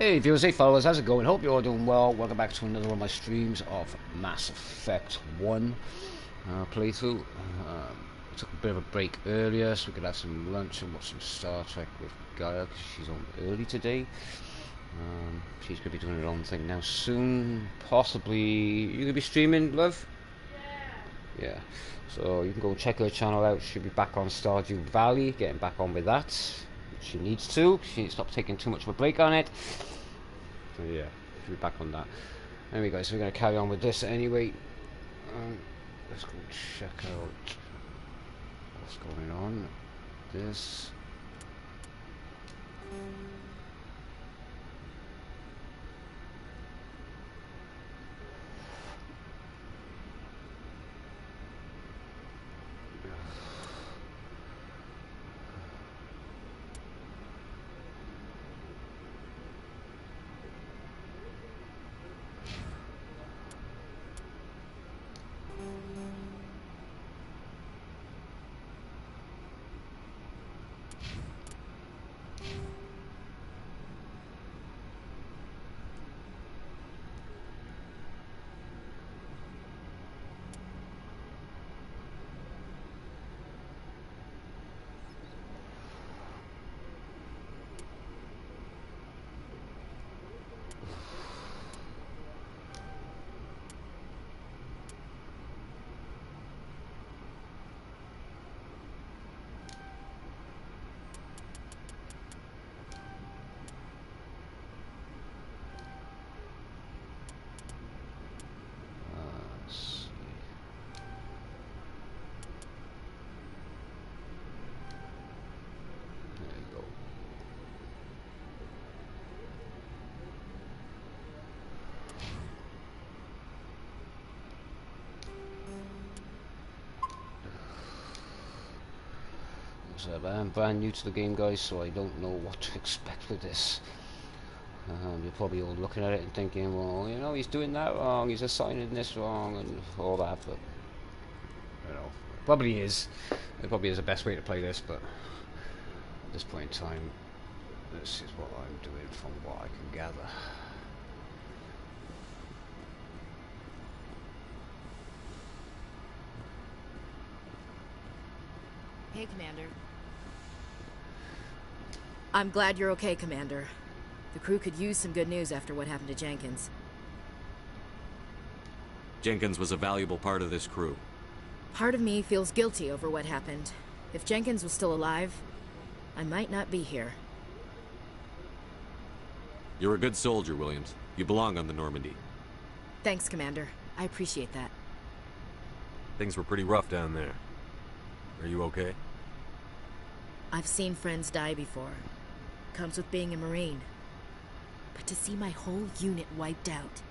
Hey viewers, hey followers, how's it going? Hope you're all doing well. Welcome back to another one of my streams of Mass Effect 1 playthrough. I took a bit of a break earlier so we could have some lunch and watch some Star Trek with Gaia because she's on early today. She's going to be doing her own thing now soon. Possibly, you going to be streaming, love? Yeah. So you can go check her channel out. She'll be back on Stardew Valley, getting back on with that. She needs to. She needs to stop taking too much of a break on it. So yeah, she'll be back on that. Anyway guys, so we're going to carry on with this anyway. Let's go check out what's going on. This. I'm brand new to the game, guys, so I don't know what to expect with this. You're probably all looking at it and thinking, well, you know, he's doing that wrong, he's assigning this wrong, and all that, but, you know, probably is. It probably is the best way to play this, but at this point in time, this is what I'm doing from what I can gather. Hey, Commander. I'm glad you're okay, Commander. The crew could use some good news after what happened to Jenkins. Jenkins was a valuable part of this crew. Part of me feels guilty over what happened. If Jenkins was still alive, I might not be here. You're a good soldier, Williams. You belong on the Normandy. Thanks, Commander. I appreciate that. Things were pretty rough down there. Are you okay? I've seen friends die before. Comes with being a Marine. But to see my whole unit wiped out,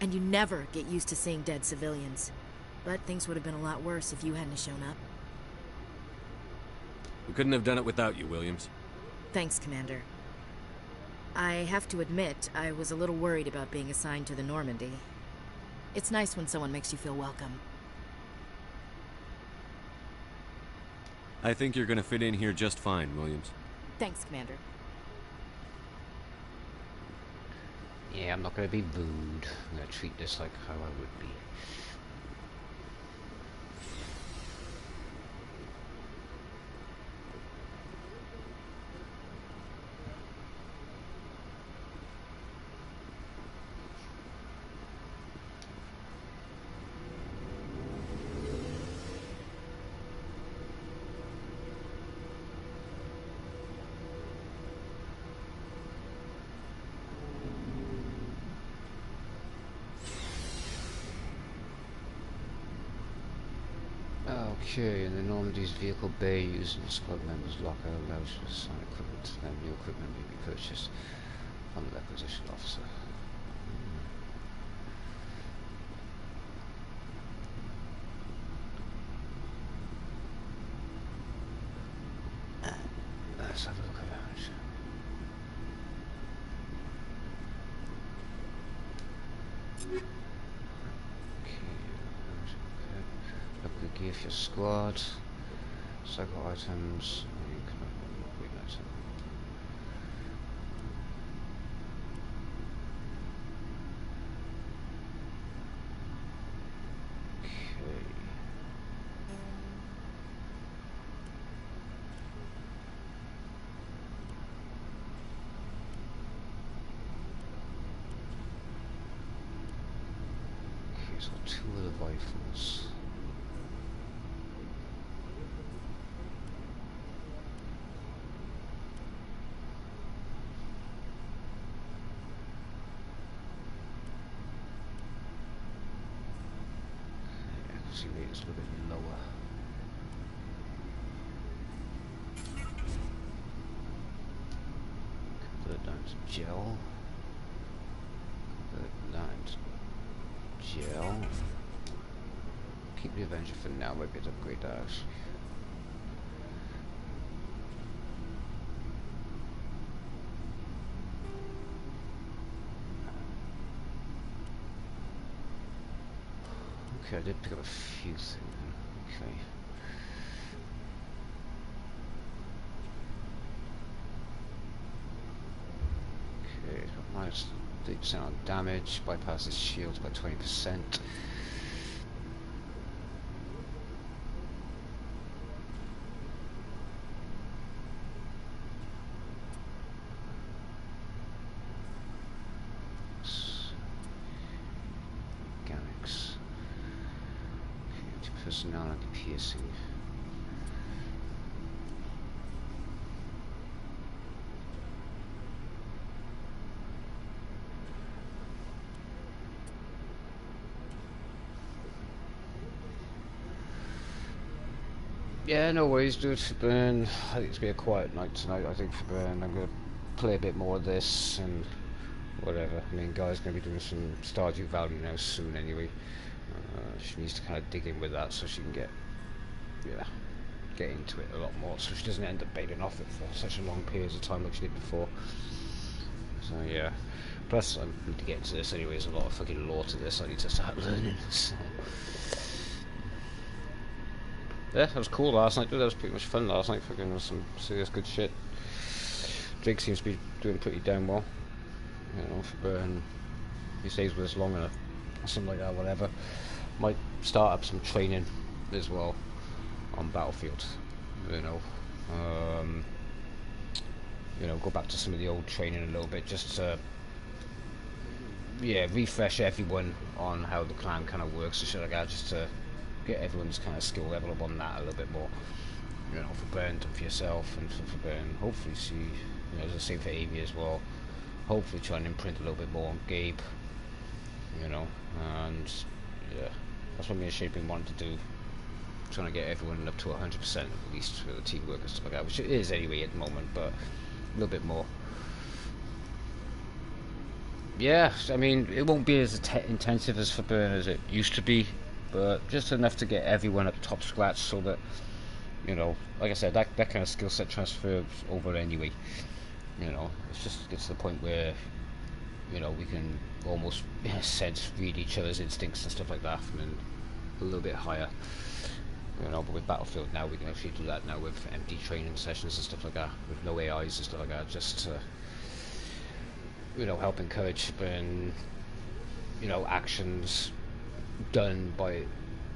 and you never get used to seeing dead civilians. But things would have been a lot worse if you hadn't shown up. We couldn't have done it without you, Williams. Thanks, Commander. I have to admit, I was a little worried about being assigned to the Normandy. It's nice when someone makes you feel welcome. I think you're gonna fit in here just fine, Williams. Thanks, Commander. Yeah, I'm not going to be booed. I'm going to treat this like how I would be. Okay, in the Normandy's vehicle bay, using the squad members' locker allows you to assign equipment, and new equipment may be purchased from the acquisition officer. Let's have a look around. Upgrade gear for your squad. Cycle items. You can upgrade item. so 2 of the rifles. See, maybe it's a little bit lower. Convert that to gel. Convert that to gel. Keep the Avenger for now, maybe it's upgrade that actually. Okay, I did pick up a few things. Okay. Okay, minus 30% on damage, bypasses shields by 20%. Mechanics. Okay, personality piercing. Yeah, no worries, dude. For Burn, I think it's gonna be a quiet night tonight. I think for Burn, I'm gonna play a bit more of this and whatever. I mean, Guy's gonna be doing some Stardew Valley now soon, anyway. She needs to kind of dig in with that so she can get into it a lot more, so she doesn't end up bailing off it for such a long periods of time like she did before. So yeah. Plus, I need to get into this anyway. There's a lot of fucking lore to this. I need to start learning. So. Yeah, that was cool last night, dude. That was pretty much fun last night. Fucking some serious good shit. Drake seems to be doing pretty damn well. You know, for Burn, he stays with us long enough, or something like that. Whatever. Might start up some training as well on Battlefield. You know, go back to some of the old training a little bit, just to refresh everyone on how the clan kind of works and shit like that, just to get everyone's kind of skill level up on that a little bit more, you know, for Burn and for yourself, and for Burn, hopefully see, you know, the same for Amy as well, hopefully try and imprint a little bit more on Gabe, you know, and yeah, that's what me and Shaping wanted to do, trying to get everyone up to 100% at least for the teamwork and stuff like that, which it is anyway at the moment, but a little bit more. Yeah, I mean, it won't be as intensive as for Burn as it used to be, but just enough to get everyone up top scratch so that, you know, like I said, that kind of skill set transfers over anyway. You know, it's just gets to the point where, you know, we can almost, in a sense, read each other's instincts and stuff like that, and then a little bit higher. You know, but with Battlefield now, we can actually do that now with empty training sessions and stuff like that, with no AIs and stuff like that, just to, you know, help encourage and, you know, actions done by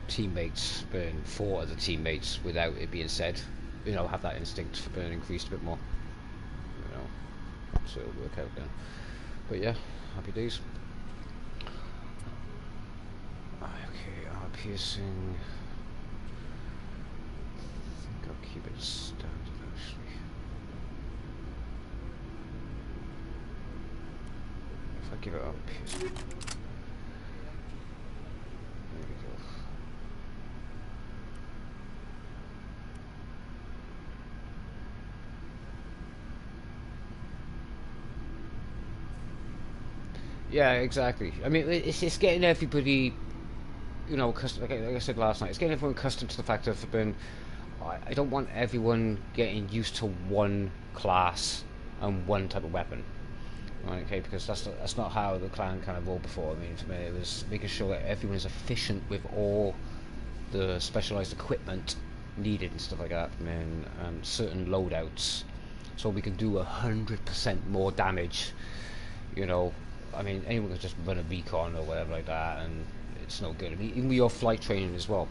teammates and for other teammates without it being said, you know, have that instinct for being increased a bit more, you know, so it'll work out then. But yeah, happy days. Okay, piercing, I think I'll keep it standard actually. If I give it up piercing, yeah, exactly. I mean, it's getting everybody, you know, like I said last night, it's getting everyone accustomed to the fact of being, I don't want everyone getting used to one class and one type of weapon. Okay, because that's not how the clan kind of rolled before. I mean, for me, it was making sure that everyone is efficient with all the specialized equipment needed and stuff like that, and certain loadouts, so we can do 100% more damage. You know, I mean, anyone can just run a recon or whatever like that, and it's no good. I mean, even with your flight training as well.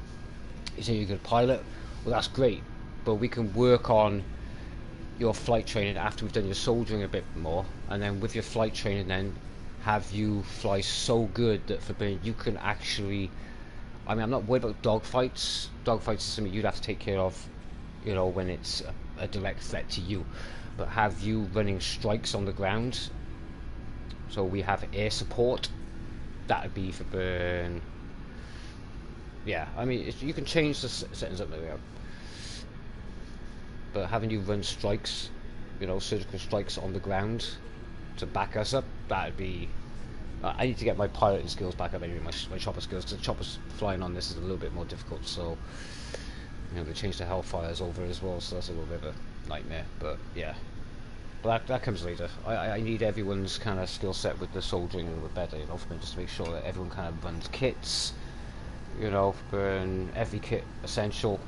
You say you're a good pilot, well, that's great, but we can work on your flight training after we've done your soldiering a bit more, and then with your flight training, then have you fly so good that for you can actually. I mean, I'm not worried about dogfights. Dogfights is something you'd have to take care of, you know, when it's a direct threat to you. But have you running strikes on the ground? So we have air support. That would be for burn. Yeah, I mean, you can change the settings up there. But having you run strikes, you know, surgical strikes on the ground to back us up, that would be. I need to get my piloting skills back up anyway, my chopper skills, because the choppers flying on this is a little bit more difficult, so, you know, they changed the Hellfires over as well, so that's a little bit of a nightmare, but yeah. But that comes later. I need everyone's kind of skill set with the soldiering a little bit better, you know, for me, just to make sure that everyone kind of runs kits, you know, burn every kit essential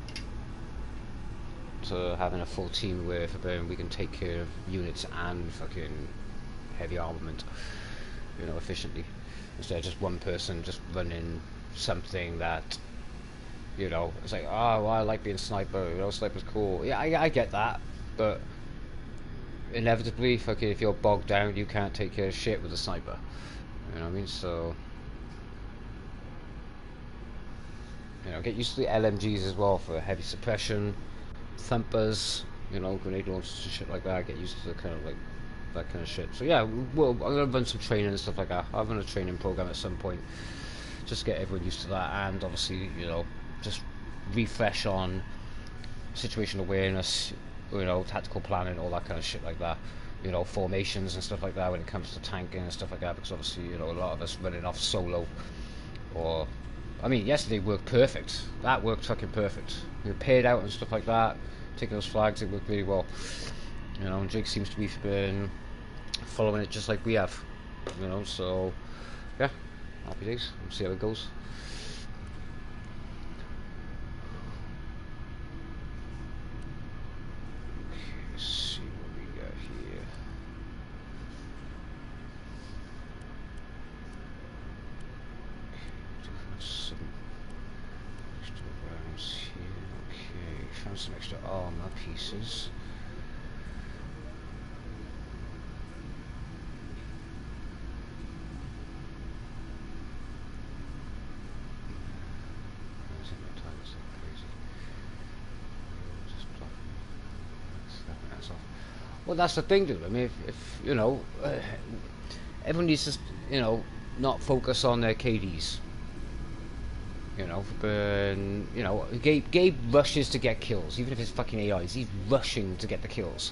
to having a full team where for burn we can take care of units and fucking heavy armament, you know, efficiently, instead of just one person just running something that, you know, it's like, oh, well, I like being sniper, you know, sniper's cool. Yeah, I get that, but inevitably, fucking, if you're bogged down, you can't take care of shit with a sniper. You know what I mean? So, you know, get used to the LMGs as well for heavy suppression, thumpers, you know, grenade launchers and shit like that. Get used to the kind of like that kind of shit. So yeah, well, I'm gonna run some training and stuff like that. I'll run a training program at some point, just get everyone used to that, and obviously, you know, just refresh on situational awareness, you know, tactical planning, all that kind of shit like that. You know, formations and stuff like that when it comes to tanking and stuff like that, because obviously, you know, a lot of us running off solo, or, I mean, yesterday worked perfect. That worked fucking perfect. We were paired out and stuff like that, taking those flags, it worked really well. You know, and Jake seems to be following it just like we have, you know, so yeah, happy days. We'll see how it goes. Okay, let's see what we got here. Okay, some extra rounds here. Okay, found some extra armor pieces. Well, that's the thing, dude. I mean, if you know, everyone needs to, you know, not focus on their KDs. You know, but you know, Gabe rushes to get kills, even if it's fucking AIs. He's rushing to get the kills,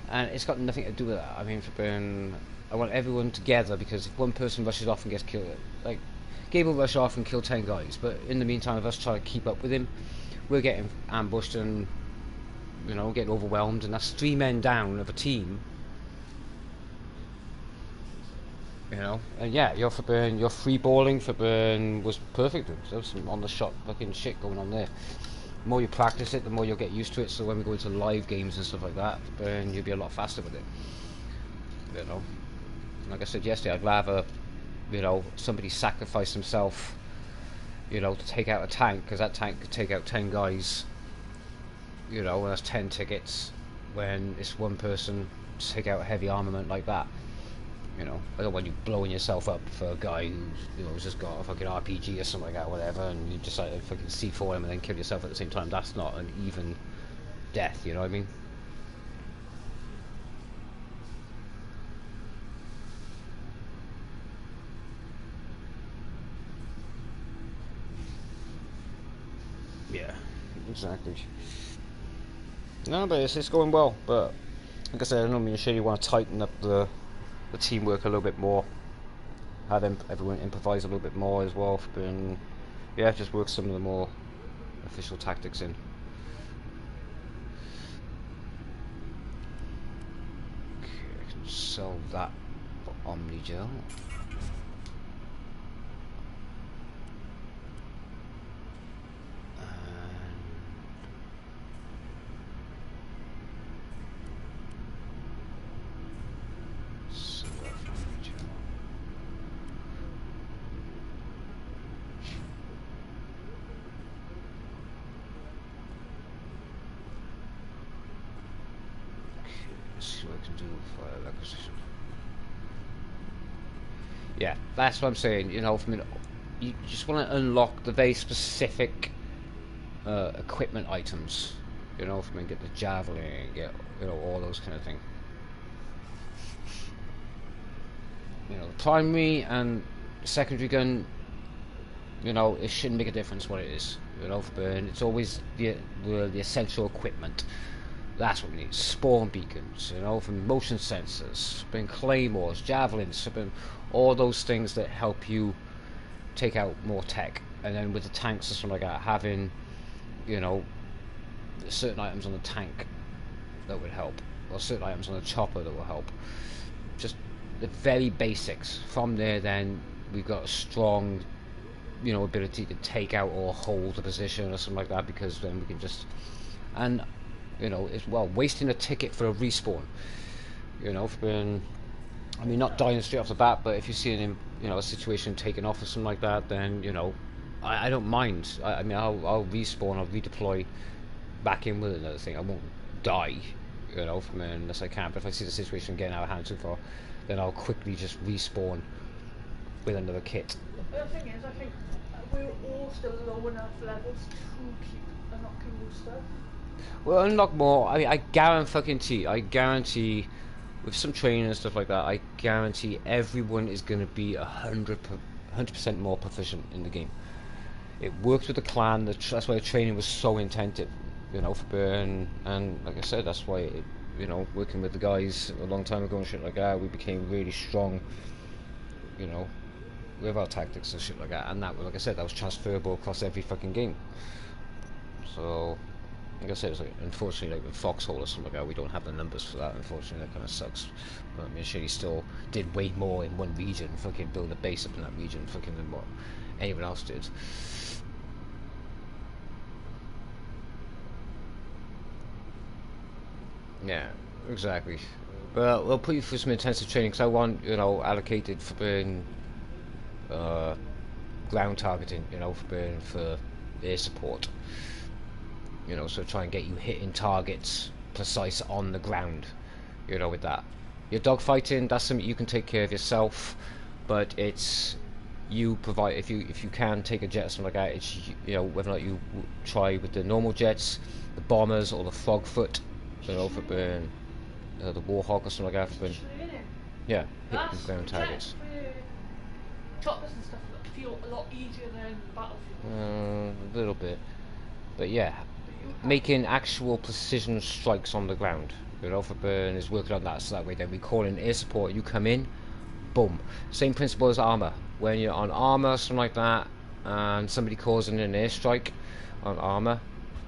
and it's got nothing to do with that. I mean, I want everyone together, because if one person rushes off and gets killed, like Gabe will rush off and kill 10 guys, but in the meantime, if us try to keep up with him, we're getting ambushed and, you know, getting overwhelmed, and that's 3 men down of a team. You know, and yeah, your free balling for burn was perfect. There was some on the shot fucking shit going on there. The more you practice it, the more you'll get used to it. So when we go into live games and stuff like that, burn, you'll be a lot faster with it. You know, like I said yesterday, I'd rather, you know, somebody sacrifice himself, you know, to take out a tank, because that tank could take out 10 guys. You know, that's 10 tickets, when it's one person to take out a heavy armament like that. You know, I don't want you blowing yourself up for a guy who's, you know, just got a fucking RPG or something like that, whatever, and you decide to fucking C4 him and then kill yourself at the same time. That's not an even death, you know what I mean? Yeah, exactly. No, but it's going well, but like I said, I know me and Shady want to tighten up the teamwork a little bit more, have everyone improvise a little bit more as well, and yeah, just work some of the more official tactics in. Okay, I can sell that for Omnigel. See what I can do for acquisition. Yeah, that's what I'm saying. You know, from you just want to unlock the very specific equipment items. You know, from get the javelin, get all those kind of things. You know, the primary and secondary gun. You know, it shouldn't make a difference what it is. You know, and it's always the essential equipment. That's what we need. Spawn beacons, you know, from motion sensors, been claymores, javelins, been all those things that help you take out more tech. And then with the tanks and stuff like that, having, you know, certain items on the tank that would help, or certain items on the chopper that will help. Just the very basics. From there, then we've got a strong, you know, ability to take out or hold a position or something like that, because then we can just, and you know, it's wasting a ticket for a respawn. You know, I mean, not dying straight off the bat, but if you're seeing, you know, a situation taken off or something like that, then you know, I don't mind. I mean, I'll respawn, I'll redeploy back in with another thing. I won't die, you know, unless I can. But if I see the situation getting out of hand too far, then I'll quickly just respawn with another kit. The thing is, I think we're all still low enough levels to keep unlocking new stuff. Well, unlock more. I mean, I guarantee, with some training and stuff like that, I guarantee everyone is going to be 100% more proficient in the game. It works with the clan. That's why the training was so intensive, you know, for Burn. And like I said, that's why, you know, working with the guys a long time ago and shit like that, we became really strong, you know, with our tactics and shit like that. And that, like I said, that was transferable across every fucking game. So, like I said, it's like, unfortunately, like with Foxhole or something like that, we don't have the numbers for that. Unfortunately, that kind of sucks. But I mean, shit, he still did way more in one region, fucking build a base up in that region, fucking than what anyone else did. Yeah, exactly. But we'll put you through some intensive training, because I want, you know, allocated for being ground targeting, you know, for air support. You know, so try and get you hitting targets precise on the ground, you know, with that. Your dogfighting, that's something you can take care of yourself, but it's you provide, if you can take a jet or something like that, it's, you know, whether or not you try with the normal jets, the bombers, or the Frogfoot, you know, for the Warhawk or something like that, for yeah, hitting ground targets. Choppers and stuff feel a lot easier than Battlefield. A little bit, but yeah, making actual precision strikes on the ground. You know, for Burn is working on that, so that way then we call in air support, you come in, boom. Same principle as armor. When you're on armor, something like that, and somebody calls in an airstrike on armor,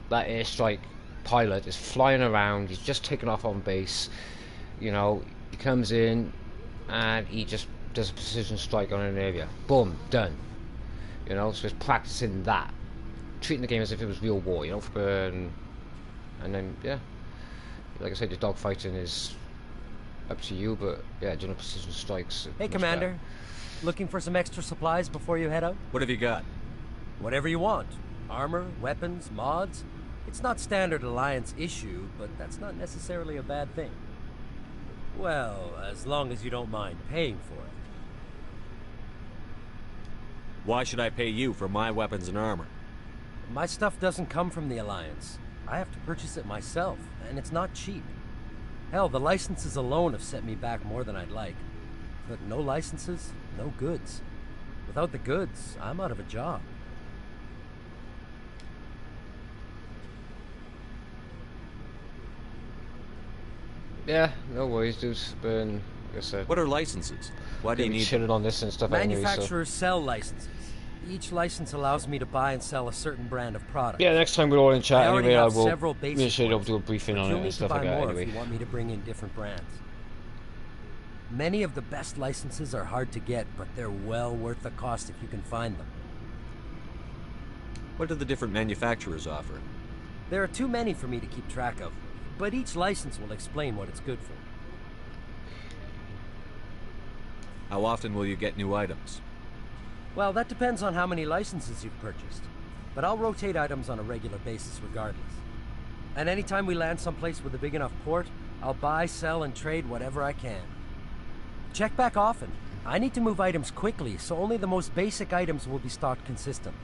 that airstrike pilot is flying around, he's just taken off on base, you know, he comes in and he just does a precision strike on an area, boom, done. You know, so it's practicing that, treating the game as if it was real war, you know, and then yeah, like I said, your dogfighting is up to you, but yeah, doing precision strikes. Hey, Commander, better. Looking for some extra supplies before you head out? What have you got? Whatever you want. Armor, weapons, mods. It's not standard Alliance issue, but that's not necessarily a bad thing. Well, as long as you don't mind paying for it. Why should I pay you for my weapons and armor? My stuff doesn't come from the Alliance. I have to purchase it myself, and it's not cheap. Hell, the licenses alone have set me back more than I'd like. But no licenses, no goods. Without the goods, I'm out of a job. Yeah, no worries, dude. Burn, like I said. What are licenses? Why do you need chilling on this and stuff? Manufacturers anyway, so. sell licenses. Each license allows me to buy and sell a certain brand of product. Yeah, next time we're all in chat anyway, I will several make sure I'll do a briefing on it and stuff like that anyway. If you want me to bring in different brands. Many of the best licenses are hard to get, but they're well worth the cost if you can find them. What do the different manufacturers offer? There are too many for me to keep track of, but each license will explain what it's good for. How often will you get new items? Well, that depends on how many licenses you've purchased. But I'll rotate items on a regular basis regardless. And anytime we land someplace with a big enough port, I'll buy, sell, and trade whatever I can. Check back often. I need to move items quickly, so only the most basic items will be stocked consistently.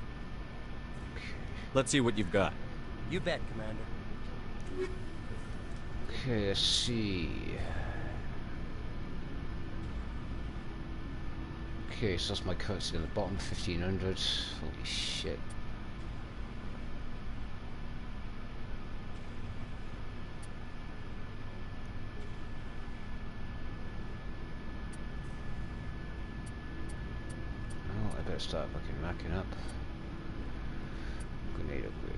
Let's see what you've got. You bet, Commander. Okay, let's see. Okay, so that's my currency at the bottom, 1500. Holy shit. Oh, I better start fucking racking up. Grenade upgrade.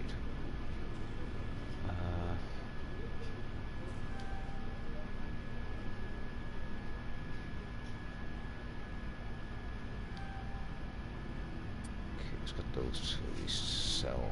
Okay, let's get those to at least sell.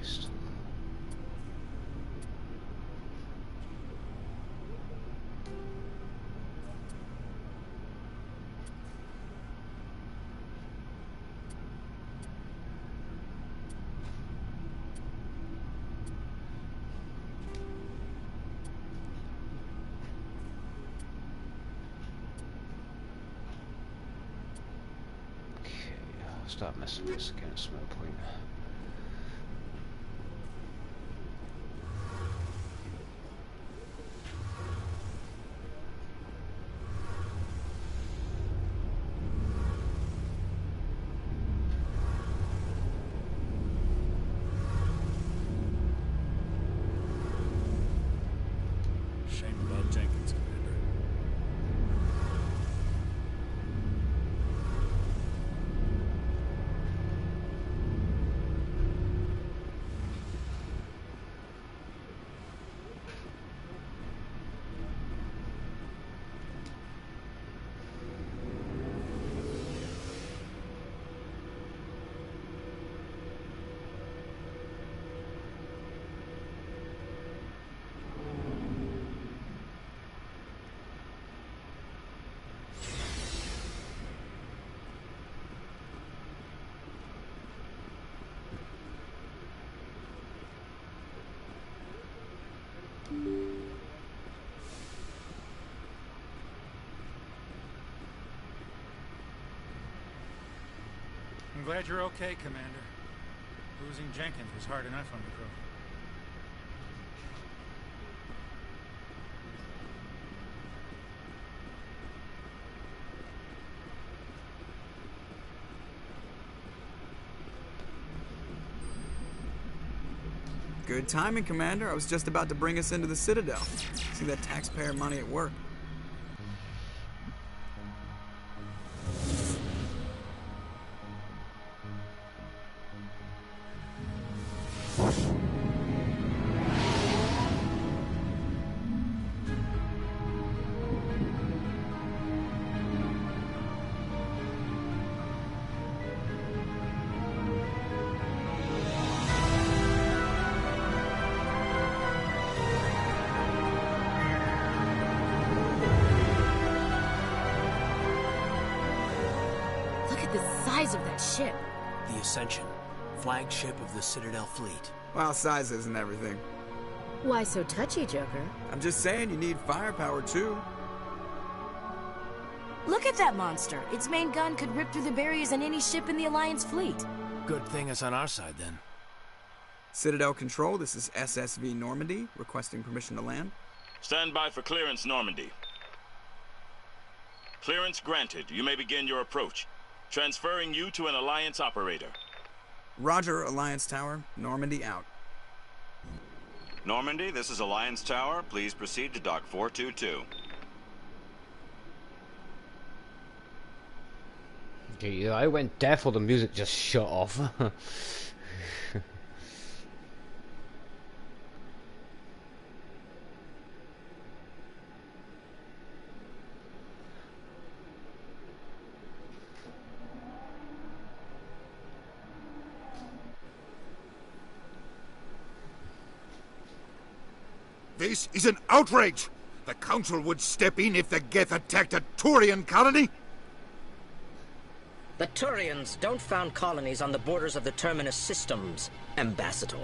Pistol. Okay, I'll start messing with this again at some point. Shame about Jenkins, Commander. I'm glad you're okay, Commander. Losing Jenkins was hard enough on the crew. Good timing, Commander. I was just about to bring us into the Citadel. See that taxpayer money at work. Look at the size of that ship. The Ascension, flagship of the Citadel fleet. Well, size isn't everything. Why so touchy, Joker? I'm just saying you need firepower, too. Look at that monster. Its main gun could rip through the barriers in any ship in the Alliance fleet. Good thing it's on our side, then. Citadel Control, this is SSV Normandy, requesting permission to land. Stand by for clearance, Normandy. Clearance granted. You may begin your approach. Transferring you to an Alliance operator. Roger, Alliance Tower. Normandy out. Normandy, this is Alliance Tower. Please proceed to Dock 422. Okay, yeah, I went deaf or the music just shut off. This is an outrage! The Council would step in if the Geth attacked a Turian colony? The Turians don't found colonies on the borders of the Terminus systems, Ambassador.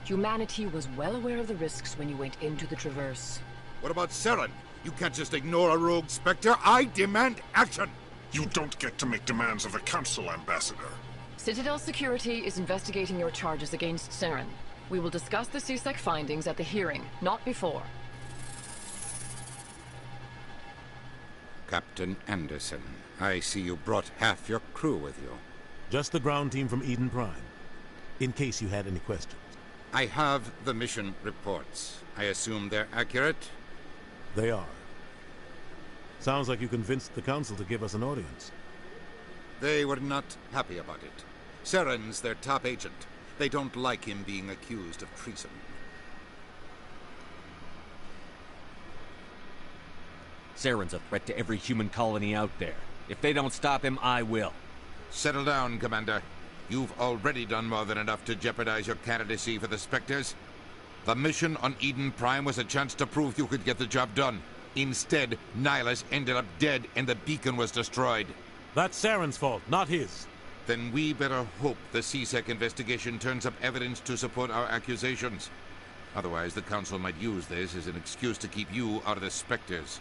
Humanity was well aware of the risks when you went into the Traverse. What about Saren? You can't just ignore a rogue Spectre. I demand action! You don't get to make demands of the Council, Ambassador. Citadel Security is investigating your charges against Saren. We will discuss the CSEC findings at the hearing, not before. Captain Anderson, I see you brought half your crew with you. Just the ground team from Eden Prime, in case you had any questions. I have the mission reports. I assume they're accurate? They are. Sounds like you convinced the Council to give us an audience. They were not happy about it. Saren's their top agent. They don't like him being accused of treason. Saren's a threat to every human colony out there. If they don't stop him, I will. Settle down, Commander. You've already done more than enough to jeopardize your candidacy for the Spectres. The mission on Eden Prime was a chance to prove you could get the job done. Instead, Nihilus ended up dead and the beacon was destroyed. That's Saren's fault, not his. Then we better hope the CSEC investigation turns up evidence to support our accusations. Otherwise, the Council might use this as an excuse to keep you out of the Spectres.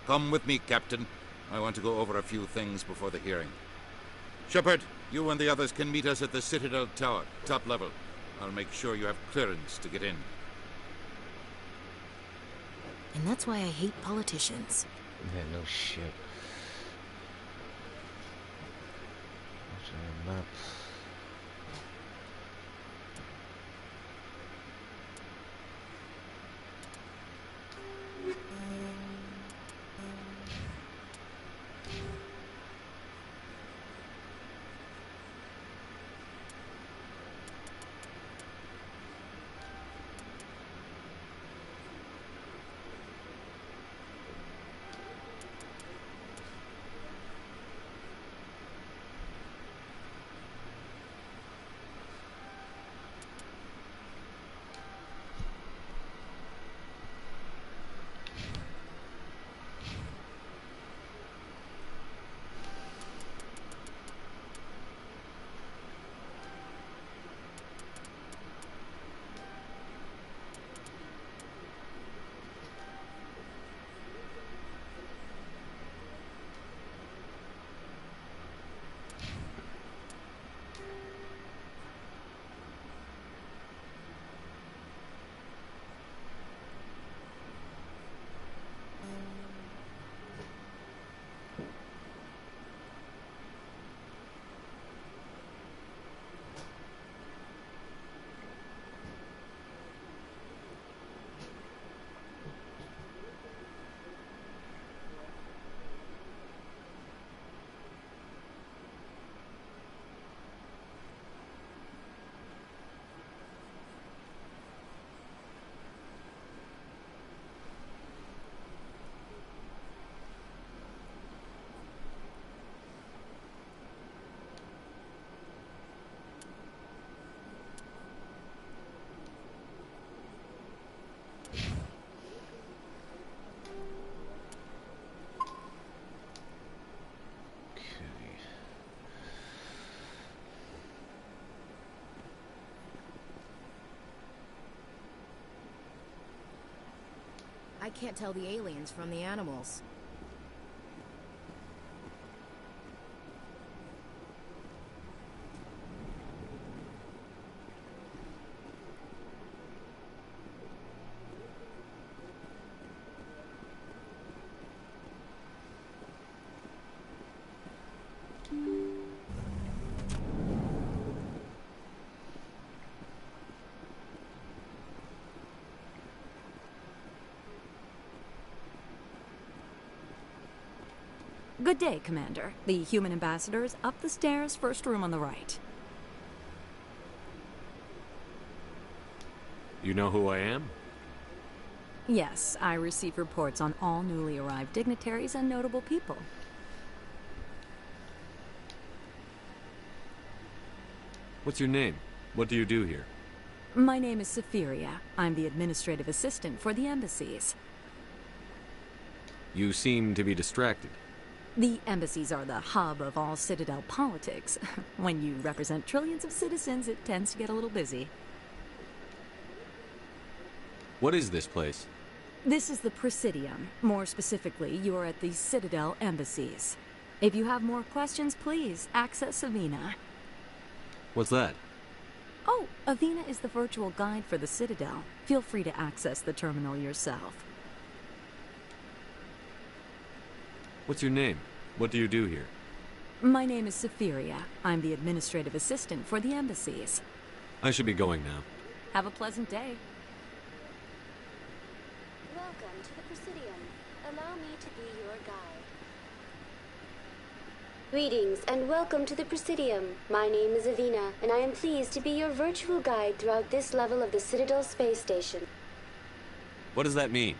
Come with me, Captain. I want to go over a few things before the hearing. Shepard, you and the others can meet us at the Citadel Tower, top level. I'll make sure you have clearance to get in. And that's why I hate politicians. Yeah, no shit. What's our map? I can't tell the aliens from the animals. Good day, Commander. The human ambassador is up the stairs, first room on the right. You know who I am? Yes, I receive reports on all newly arrived dignitaries and notable people. What's your name? What do you do here? My name is Safiria. I'm the administrative assistant for the embassies. You seem to be distracted. The embassies are the hub of all Citadel politics. When you represent trillions of citizens, it tends to get a little busy. What is this place? This is the Presidium. More specifically, you are at the Citadel embassies. If you have more questions, please access Avina. What's that? Oh, Avina is the virtual guide for the Citadel. Feel free to access the terminal yourself. What's your name? What do you do here? My name is Safiria. I'm the administrative assistant for the embassies. I should be going now. Have a pleasant day. Welcome to the Presidium. Allow me to be your guide. Greetings and welcome to the Presidium. My name is Avina, and I am pleased to be your virtual guide throughout this level of the Citadel space station. What does that mean?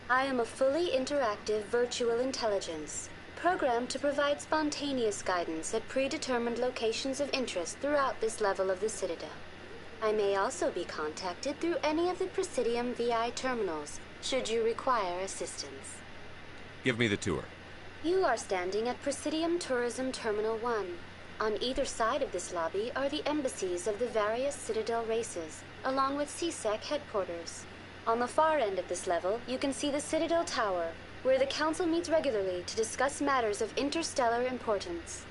I am a fully interactive virtual intelligence, programmed to provide spontaneous guidance at predetermined locations of interest throughout this level of the Citadel. I may also be contacted through any of the Presidium VI terminals, should you require assistance. Give me the tour. You are standing at Presidium Tourism Terminal 1. On either side of this lobby are the embassies of the various Citadel races, along with CSEC headquarters. On the far end of this level, you can see the Citadel Tower, where the Council meets regularly to discuss matters of interstellar importance.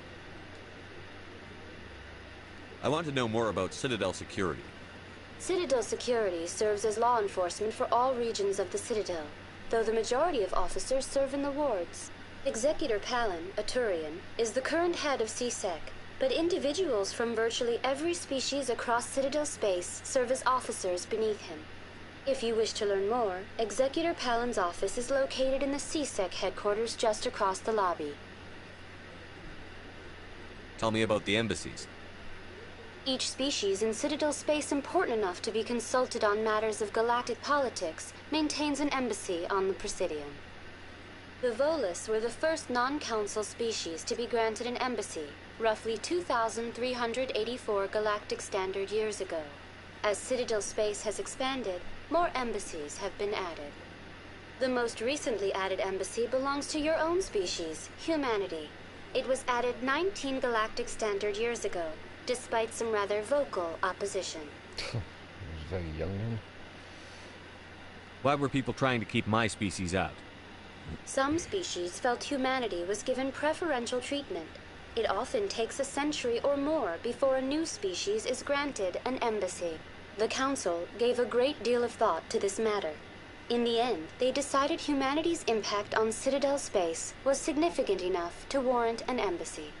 I want to know more about Citadel security. Citadel security serves as law enforcement for all regions of the Citadel, though the majority of officers serve in the wards. Executor Palin, a Turian, is the current head of CSEC, but individuals from virtually every species across Citadel space serve as officers beneath him. If you wish to learn more, Executor Palin's office is located in the CSEC headquarters just across the lobby. Tell me about the embassies. Each species in Citadel space important enough to be consulted on matters of galactic politics maintains an embassy on the Presidium. The Volus were the first non-council species to be granted an embassy, roughly 2,384 galactic standard years ago. As Citadel space has expanded, more embassies have been added. The most recently added embassy belongs to your own species, humanity. It was added 19 galactic standard years ago, despite some rather vocal opposition. He was very young then. Why were people trying to keep my species out? Some species felt humanity was given preferential treatment. It often takes a century or more before a new species is granted an embassy. The Council gave a great deal of thought to this matter. In the end, they decided humanity's impact on Citadel space was significant enough to warrant an embassy.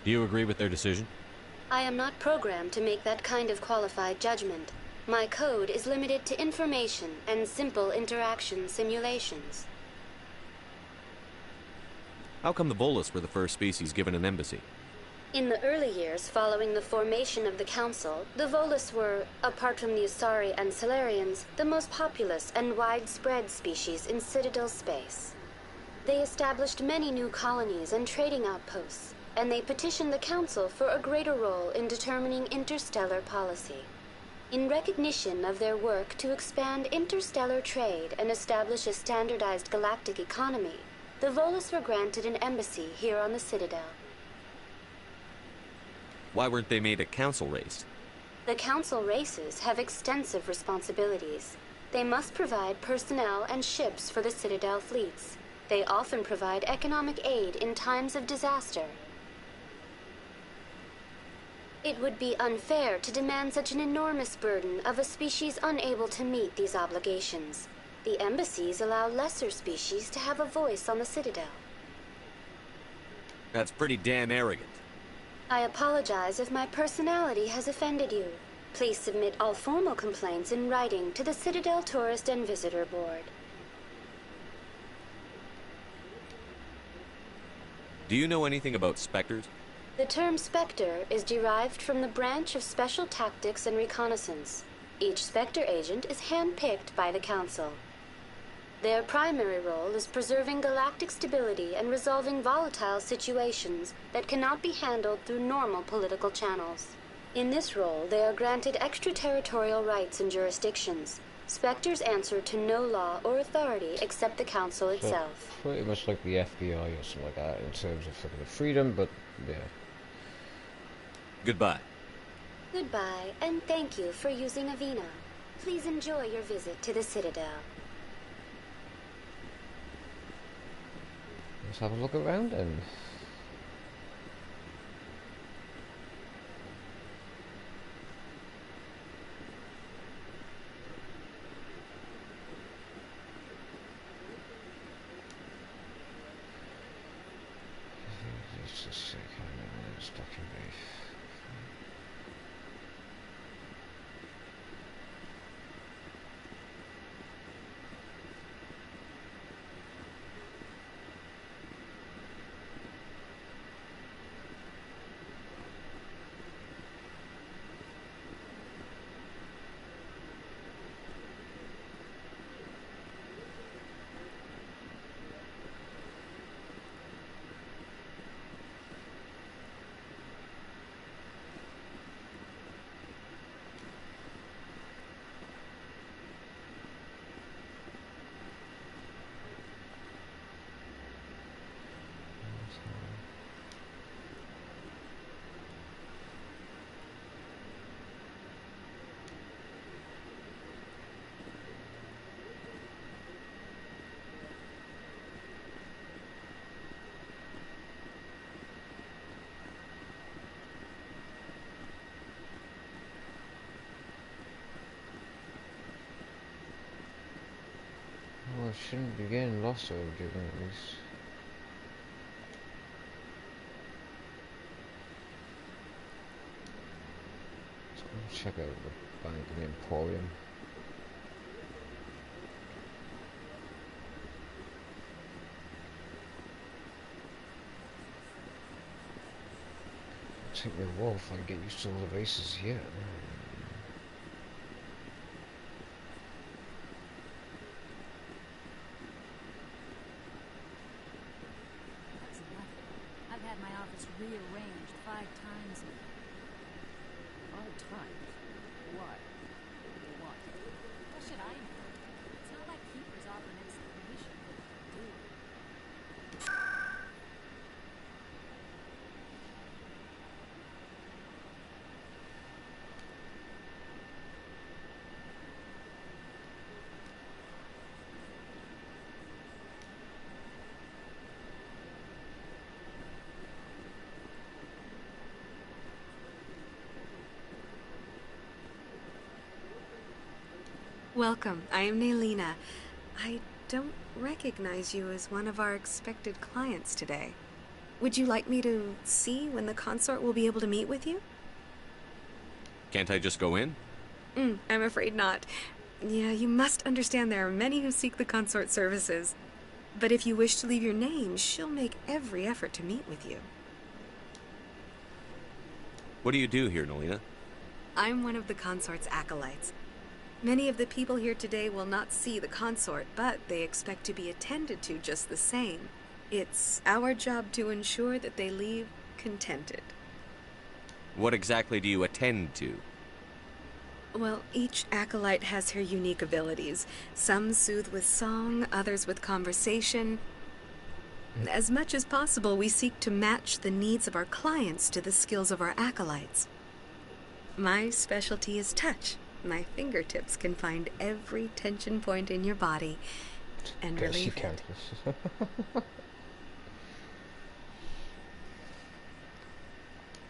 Do you agree with their decision? I am not programmed to make that kind of qualified judgment. My code is limited to information and simple interaction simulations. How come the Volus were the first species given an embassy? In the early years following the formation of the Council, the Volus were, apart from the Asari and Solarians, the most populous and widespread species in Citadel space. They established many new colonies and trading outposts, and they petitioned the Council for a greater role in determining interstellar policy. In recognition of their work to expand interstellar trade and establish a standardized galactic economy, the Volus were granted an embassy here on the Citadel. Why weren't they made a council race? The Council races have extensive responsibilities. They must provide personnel and ships for the Citadel fleets. They often provide economic aid in times of disaster. It would be unfair to demand such an enormous burden of a species unable to meet these obligations. The embassies allow lesser species to have a voice on the Citadel. That's pretty damn arrogant. I apologize if my personality has offended you. Please submit all formal complaints in writing to the Citadel Tourist and Visitor Board. Do you know anything about specters? The term Spectre is derived from the branch of Special Tactics and Reconnaissance. Each Spectre agent is handpicked by the Council. Their primary role is preserving galactic stability and resolving volatile situations that cannot be handled through normal political channels. In this role, they are granted extraterritorial rights and jurisdictions. Spectres answer to no law or authority except the Council itself. Pretty much like the FBI or something like that in terms of fucking freedom, but yeah. Goodbye. Goodbye, and thank you for using Avina. Please enjoy your visit to the Citadel. Let's have a look around then. Just a second, it's document. Well, I shouldn't be getting lost over doing this. So I'm gonna check out the bank and Emporium. Take me a while if I can get used to all the races here. Rearranged 5 times. 5 times? Why? What? What should I know? It's not like Keeper's offering explanation. Dude. Welcome. I am Naylina. I don't recognize you as one of our expected clients today. Would you like me to see when the consort will be able to meet with you? Can't I just go in? I'm afraid not. Yeah, you must understand there are many who seek the consort services. But if you wish to leave your name, she'll make every effort to meet with you. What do you do here, Nolina? I'm one of the consort's acolytes. Many of the people here today will not see the consort, but they expect to be attended to just the same. It's our job to ensure that they leave contented. What exactly do you attend to? Well, each acolyte has her unique abilities. Some soothe with song, others with conversation. As much as possible, we seek to match the needs of our clients to the skills of our acolytes. My specialty is touch. My fingertips can find every tension point in your body and relieve it.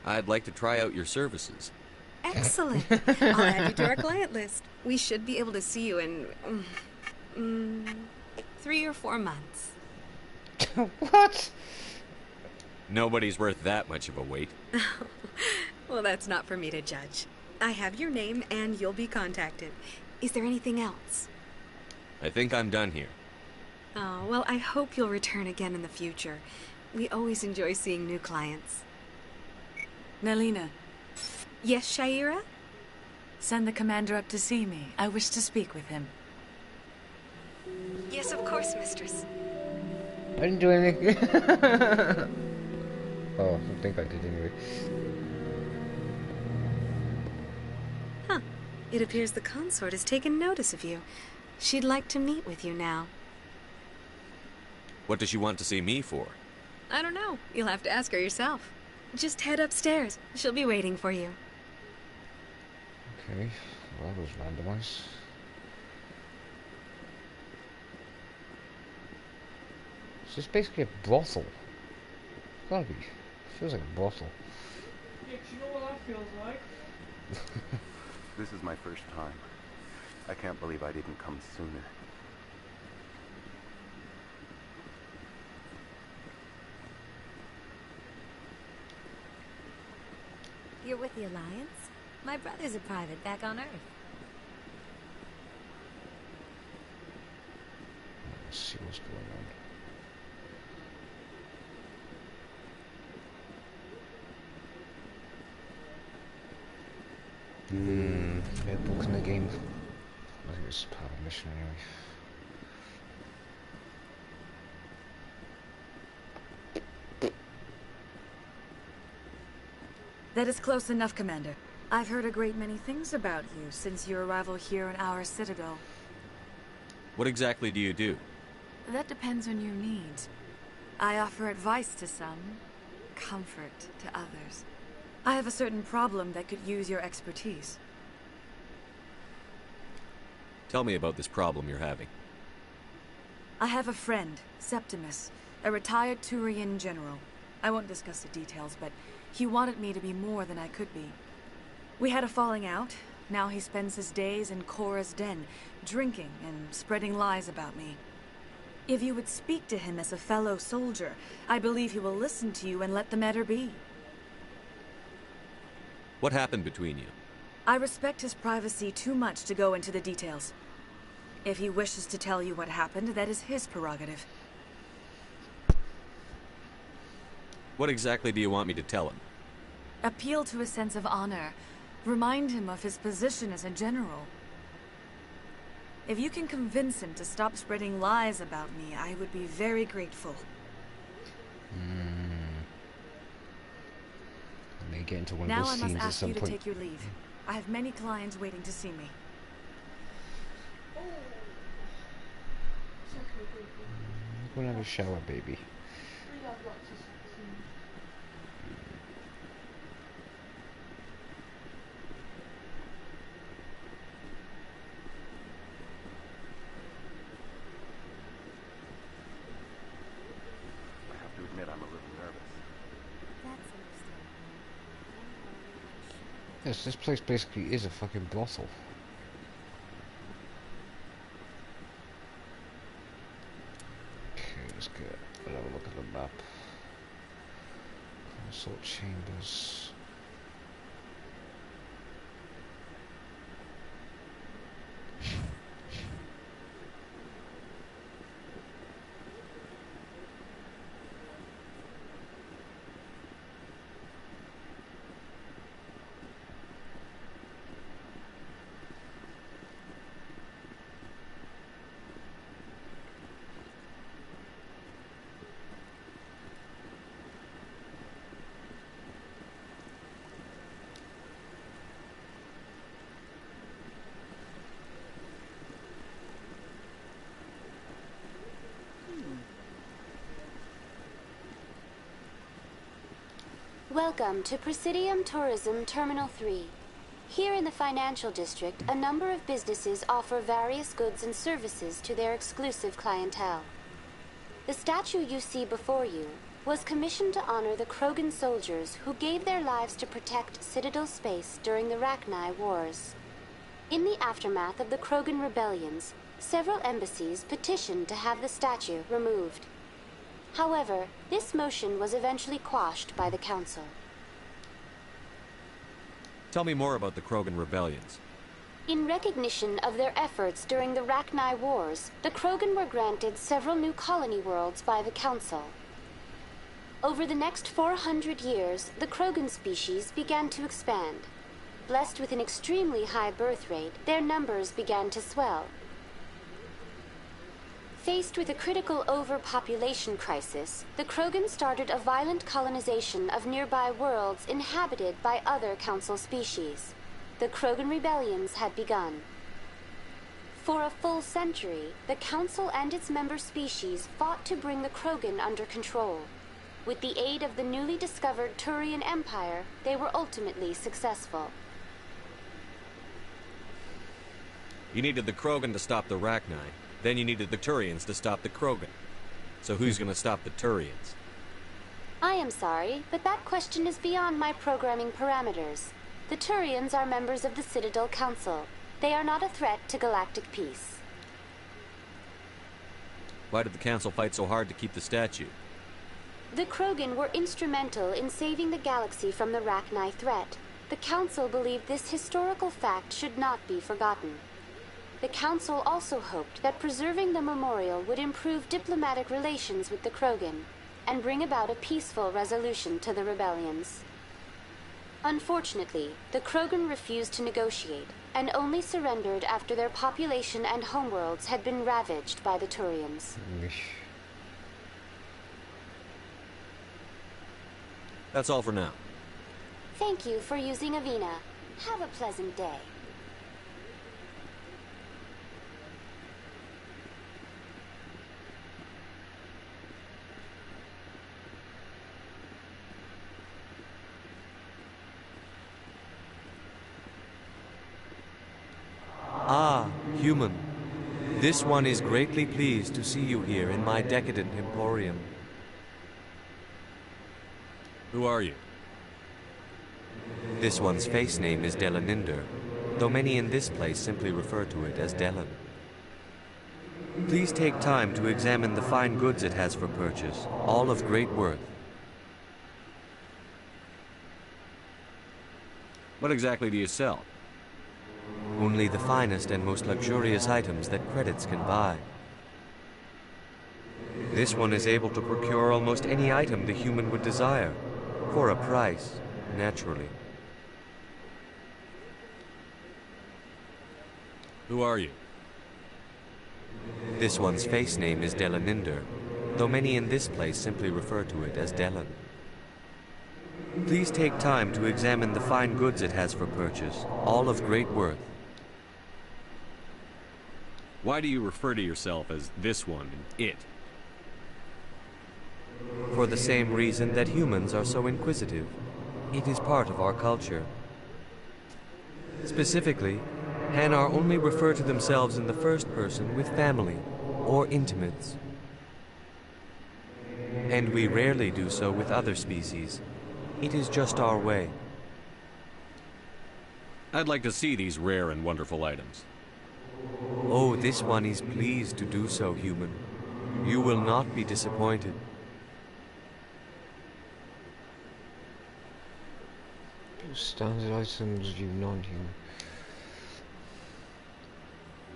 I'd like to try out your services. Excellent. I'll add you to our client list. We should be able to see you in 3 or 4 months. What? Nobody's worth that much of a wait. Well, that's not for me to judge. I have your name and you'll be contacted. Is there anything else? I think I'm done here. Oh, well, I hope you'll return again in the future. We always enjoy seeing new clients. Nalina, Yes, Shaira? send the commander up to see me. I wish to speak with him. Yes, of course, mistress. I didn't do anything. Oh, I think I did anyway. Huh. It appears the consort has taken notice of you. She'd like to meet with you now. What does she want to see me for? I don't know. You'll have to ask her yourself. Just head upstairs. She'll be waiting for you. Okay, well, that was randomized. It's just basically a brothel. It's gotta be. Feels like a brothel. Yeah, do you know what that feels like? This is my first time. I can't believe I didn't come sooner. You're with the Alliance? My brother's a private back on Earth. Let's see what's going on. They're booking the game. I think it's part of the mission anyway. That is close enough, Commander. I've heard a great many things about you since your arrival here in our citadel. What exactly do you do? That depends on your needs. I offer advice to some, comfort to others. I have a certain problem that could use your expertise. Tell me about this problem you're having. I have a friend, Septimus, a retired Turian general. I won't discuss the details, but he wanted me to be more than I could be. We had a falling out. Now he spends his days in Korra's den, drinking and spreading lies about me. If you would speak to him as a fellow soldier, I believe he will listen to you and let the matter be. What happened between you? I respect his privacy too much to go into the details. If he wishes to tell you what happened, that is his prerogative. What exactly do you want me to tell him? Appeal to his sense of honor. Remind him of his position as a general. If you can convince him to stop spreading lies about me, I would be very grateful. I may get into one Now of I those must scenes at ask some you to point. take your leave. I have many clients waiting to see me. Go and have a shower, baby. I have to admit I'm a little nervous. Yes, this place basically is a fucking brothel. Okay, let's get another look at the map. Consort chambers. Welcome to Presidium Tourism Terminal 3. Here in the financial district, a number of businesses offer various goods and services to their exclusive clientele. The statue you see before you was commissioned to honor the Krogan soldiers who gave their lives to protect Citadel space during the Rachni Wars. In the aftermath of the Krogan rebellions, several embassies petitioned to have the statue removed. However, this motion was eventually quashed by the Council. Tell me more about the Krogan rebellions. In recognition of their efforts during the Rachni Wars, the Krogan were granted several new colony worlds by the Council. Over the next 400 years, the Krogan species began to expand. Blessed with an extremely high birth rate, their numbers began to swell. Faced with a critical overpopulation crisis, the Krogan started a violent colonization of nearby worlds inhabited by other Council species. The Krogan rebellions had begun. For a full century, the Council and its member species fought to bring the Krogan under control. With the aid of the newly discovered Turian Empire, they were ultimately successful. You needed the Krogan to stop the Rachni. Then you needed the Turians to stop the Krogan. So who's gonna stop the Turians? I am sorry, but that question is beyond my programming parameters. The Turians are members of the Citadel Council. They are not a threat to galactic peace. Why did the Council fight so hard to keep the statue? The Krogan were instrumental in saving the galaxy from the Rachni threat. The Council believed this historical fact should not be forgotten. The Council also hoped that preserving the memorial would improve diplomatic relations with the Krogan and bring about a peaceful resolution to the rebellions. Unfortunately, the Krogan refused to negotiate and only surrendered after their population and homeworlds had been ravaged by the Turians. That's all for now. Thank you for using Avina. Have a pleasant day. Ah, human. This one is greatly pleased to see you here in my decadent emporium. Who are you? This one's face name is Delaninder, though many in this place simply refer to it as Delan. Please take time to examine the fine goods it has for purchase, all of great worth. What exactly do you sell? Only the finest and most luxurious items that credits can buy. This one is able to procure almost any item the human would desire, for a price, naturally. Who are you? This one's face name is Delaninder, though many in this place simply refer to it as Delan. Please take time to examine the fine goods it has for purchase, all of great worth. Why do you refer to yourself as this one and it? For the same reason that humans are so inquisitive. It is part of our culture. Specifically, Hanar only refer to themselves in the first person with family or intimates. And we rarely do so with other species. It is just our way. I'd like to see these rare and wonderful items. Oh, this one is pleased to do so, human. You will not be disappointed. Standard items, view non-human.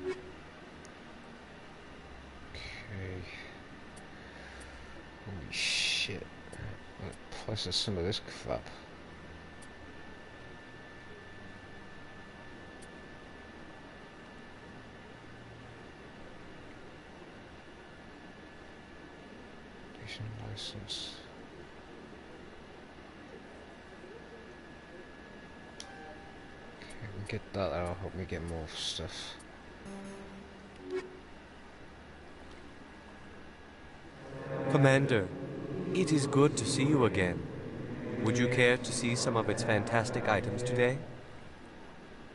Okay. Holy shit. Plus there's some of this crap. License. Okay, we get that, that'll help me get more stuff. Commander, it is good to see you again. Would you care to see some of its fantastic items today?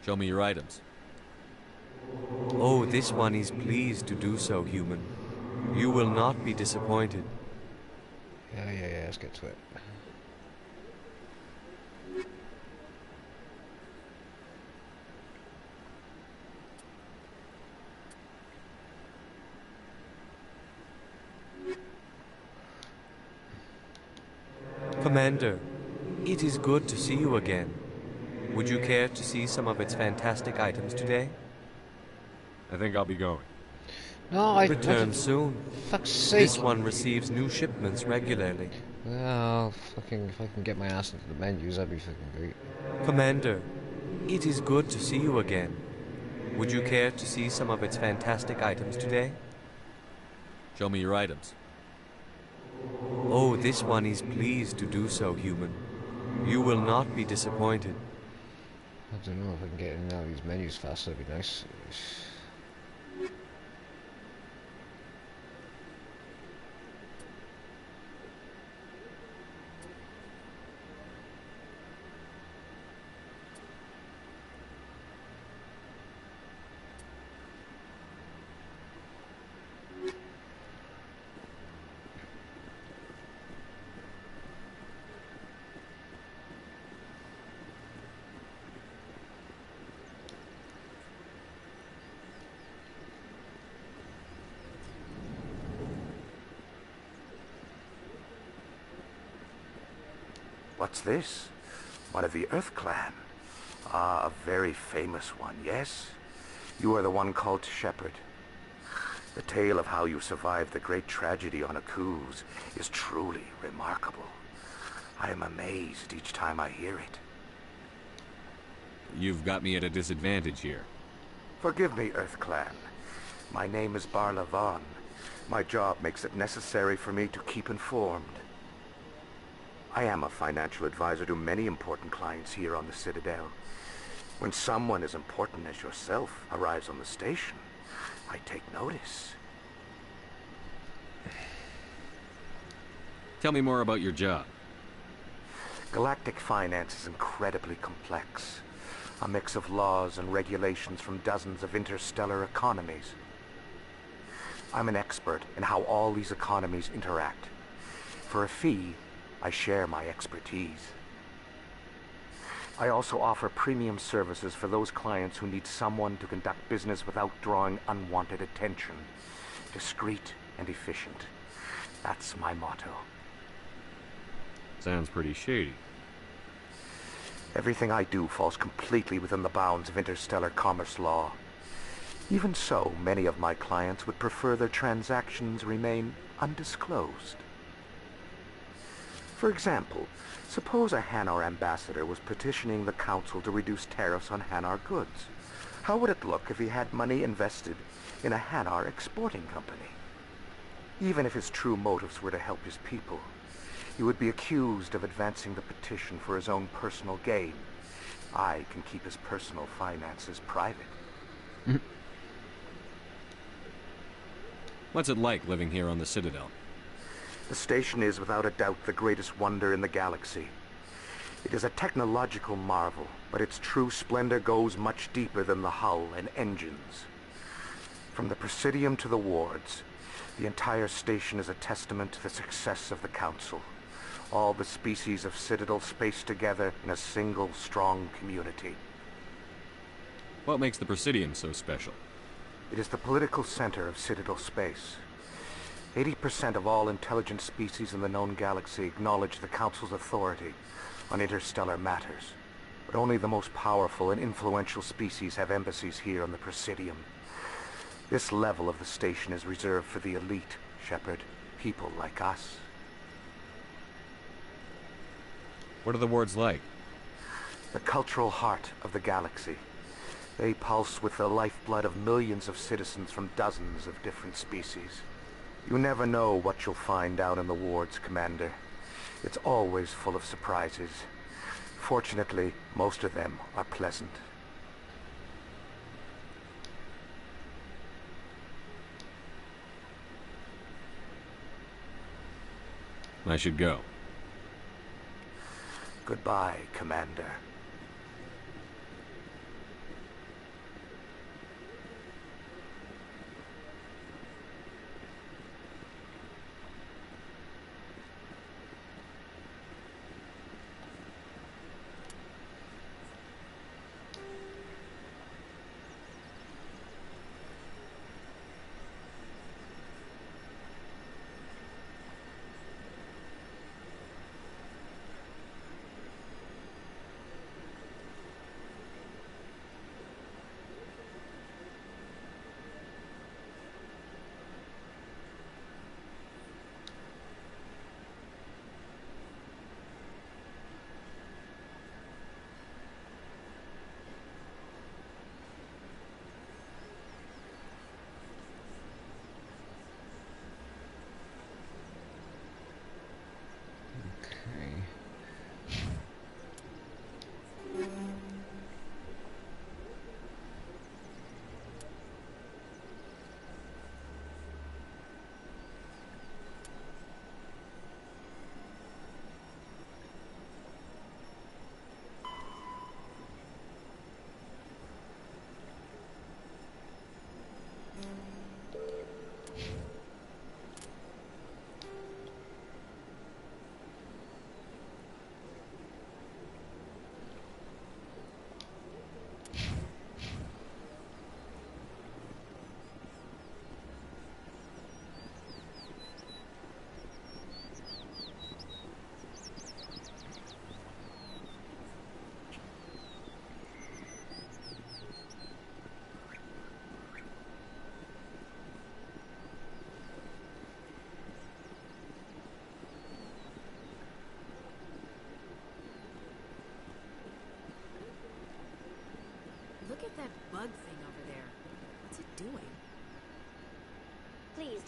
Show me your items. Oh, this one is pleased to do so, human. You will not be disappointed. Yeah, let's get to it. Commander, it is good to see you again. Would you care to see some of its fantastic items today? I think I'll be going. No, I return soon. Fuck's sake. This one receives new shipments regularly. Well, fucking, if I can get my ass into the menus, that'd be fucking great. Commander, it is good to see you again. Would you care to see some of its fantastic items today? Show me your items. Oh, this one is pleased to do so, human. You will not be disappointed. I don't know if I can get in and out of these menus faster, that'd be nice. What's this? One of the Earth Clan. Ah, a very famous one, yes? You are the one called Shepard. The tale of how you survived the great tragedy on Akuz is truly remarkable. I am amazed each time I hear it. You've got me at a disadvantage here. Forgive me, Earth Clan. My name is Barla Vaughn. My job makes it necessary for me to keep informed. I am a financial advisor to many important clients here on the Citadel. When someone as important as yourself arrives on the station, I take notice. Tell me more about your job. Galactic finance is incredibly complex. A mix of laws and regulations from dozens of interstellar economies. I'm an expert in how all these economies interact. For a fee, I share my expertise. I also offer premium services for those clients who need someone to conduct business without drawing unwanted attention. Discreet and efficient. That's my motto. Sounds pretty shady. Everything I do falls completely within the bounds of interstellar commerce law. Even so, many of my clients would prefer their transactions remain undisclosed. For example, suppose a Hanar ambassador was petitioning the council to reduce tariffs on Hanar goods. How would it look if he had money invested in a Hanar exporting company? Even if his true motives were to help his people, he would be accused of advancing the petition for his own personal gain. I can keep his personal finances private. What's it like living here on the Citadel? The station is without a doubt the greatest wonder in the galaxy. It is a technological marvel, but its true splendor goes much deeper than the hull and engines. From the Presidium to the wards, the entire station is a testament to the success of the Council. All the species of Citadel spaced together in a single strong community. What makes the Presidium so special? It is the political center of Citadel space. 80% of all intelligent species in the known galaxy acknowledge the Council's authority on interstellar matters. But only the most powerful and influential species have embassies here on the Presidium. This level of the station is reserved for the elite, Shepard. People like us. What are the wards like? The cultural heart of the galaxy. They pulse with the lifeblood of millions of citizens from dozens of different species. You never know what you'll find down in the wards, Commander. It's always full of surprises. Fortunately, most of them are pleasant. I should go. Goodbye, Commander.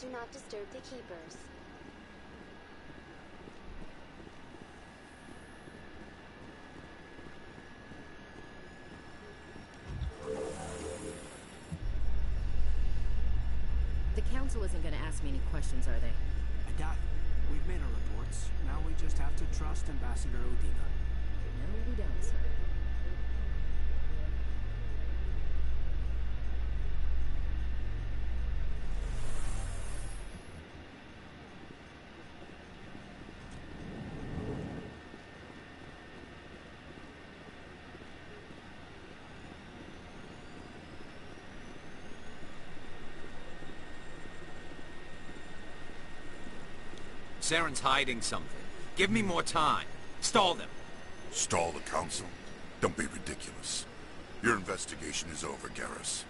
do not disturb the keepers. The council isn't going to ask me any questions, are they? I doubt it. We've made our reports. Now we just have to trust Ambassador Udina. No, we don't, sir. Saren's hiding something. Give me more time. Stall them. Stall the council? Don't be ridiculous. Your investigation is over, Garrus.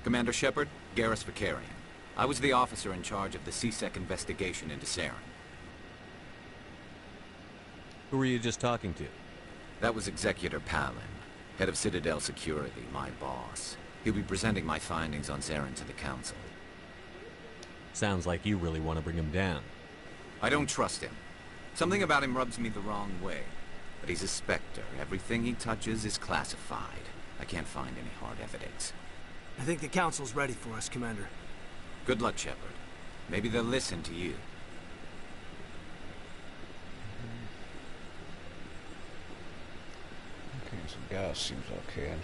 Commander Shepard, Garrus Vicarian. I was the officer in charge of the CSEC investigation into Saren. Who were you just talking to? That was Executor Palin, head of Citadel Security, my boss. He'll be presenting my findings on Saren to the council. Sounds like you really want to bring him down. I don't trust him. Something about him rubs me the wrong way. But he's a Spectre. Everything he touches is classified. I can't find any hard evidence. I think the council's ready for us, Commander. Good luck, Shepard. Maybe they'll listen to you. Okay, so gas seems okay.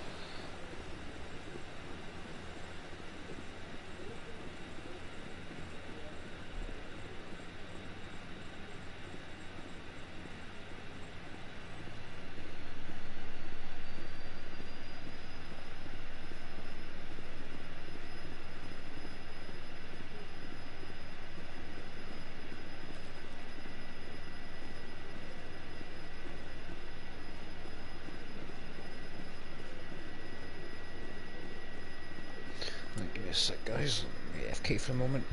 Give me a sec, guys. AFK for a moment.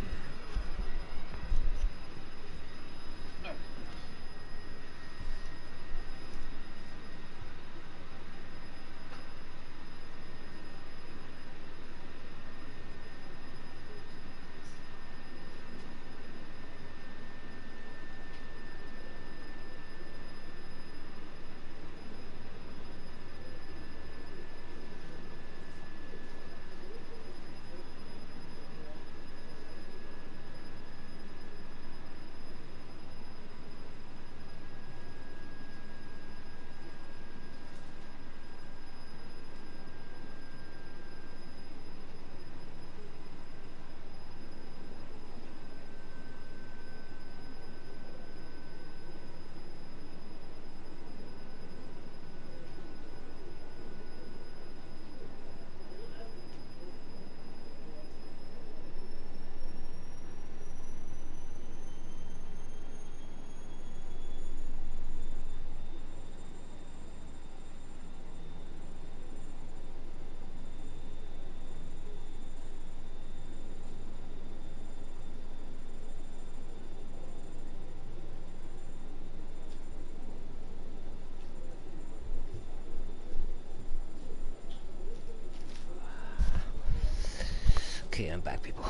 Okay, I'm back, people.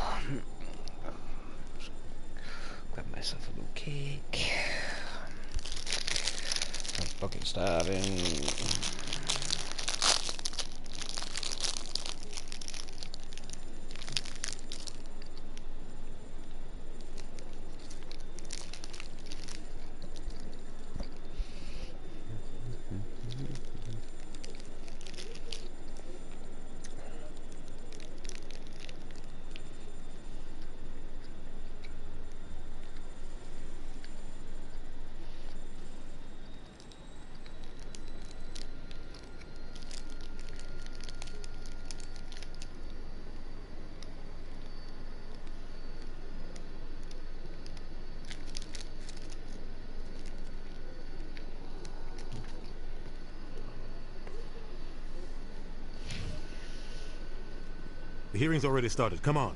Grab myself a little cake. I'm fucking starving. The hearing's already started. Come on.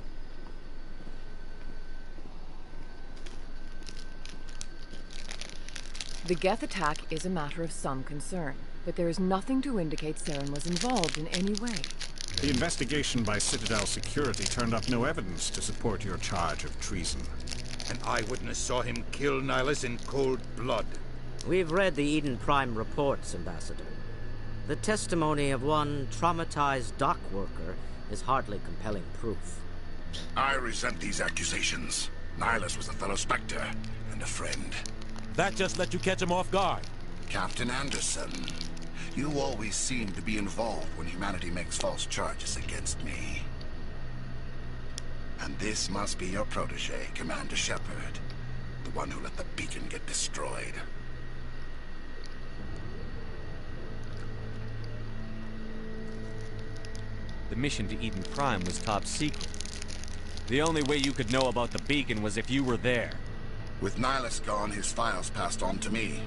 The Geth attack is a matter of some concern. but there is nothing to indicate Saren was involved in any way. The investigation by Citadel Security turned up no evidence to support your charge of treason. An eyewitness saw him kill Nihilus in cold blood. We've read the Eden Prime reports, Ambassador. The testimony of one traumatized dock worker is hardly compelling proof. I resent these accusations. Nihilus was a fellow Spectre and a friend. That just let you catch him off guard. Captain Anderson, you always seem to be involved when humanity makes false charges against me. And this must be your protege, Commander Shepard. The one who let the beacon get destroyed. The mission to Eden Prime was top secret. The only way you could know about the beacon was if you were there. With Nihilus gone, his files passed on to me.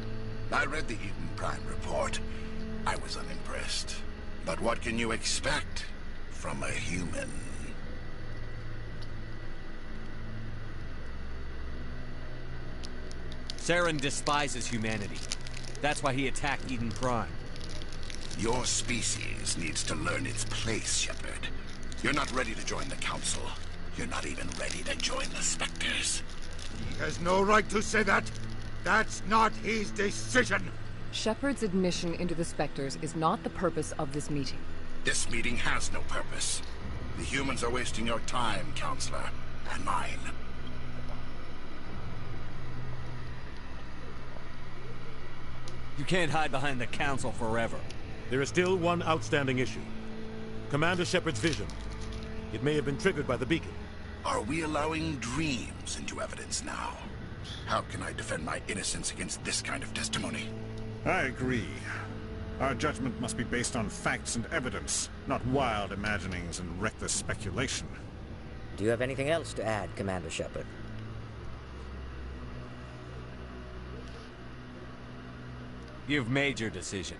I read the Eden Prime report. I was unimpressed. But what can you expect from a human? Saren despises humanity. That's why he attacked Eden Prime. Your species needs to learn its place, Shepard. You're not ready to join the Council. You're not even ready to join the Spectres. He has no right to say that. That's not his decision. Shepard's admission into the Spectres is not the purpose of this meeting. This meeting has no purpose. The humans are wasting your time, Counselor, and mine. You can't hide behind the Council forever. There is still one outstanding issue. Commander Shepard's vision. It may have been triggered by the beacon. Are we allowing dreams into evidence now? How can I defend my innocence against this kind of testimony? I agree. Our judgment must be based on facts and evidence, not wild imaginings and reckless speculation. Do you have anything else to add, Commander Shepard? You've made your decision.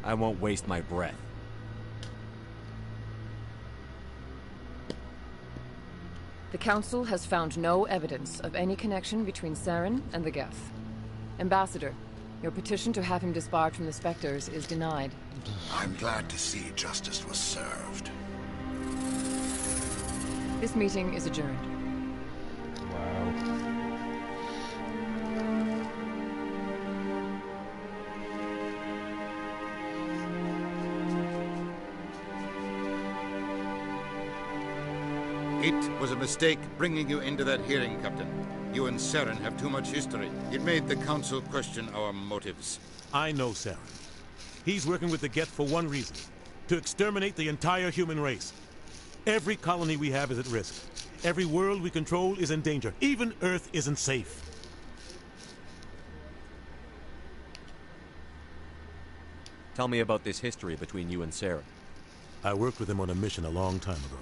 I won't waste my breath. The Council has found no evidence of any connection between Saren and the Geth. Ambassador, your petition to have him disbarred from the Spectres is denied. I'm glad to see justice was served. This meeting is adjourned. Wow. It was a mistake bringing you into that hearing, Captain. You and Saren have too much history. It made the Council question our motives. I know Saren. He's working with the Geth for one reason. To exterminate the entire human race. Every colony we have is at risk. Every world we control is in danger. Even Earth isn't safe. Tell me about this history between you and Saren. I worked with him on a mission a long time ago.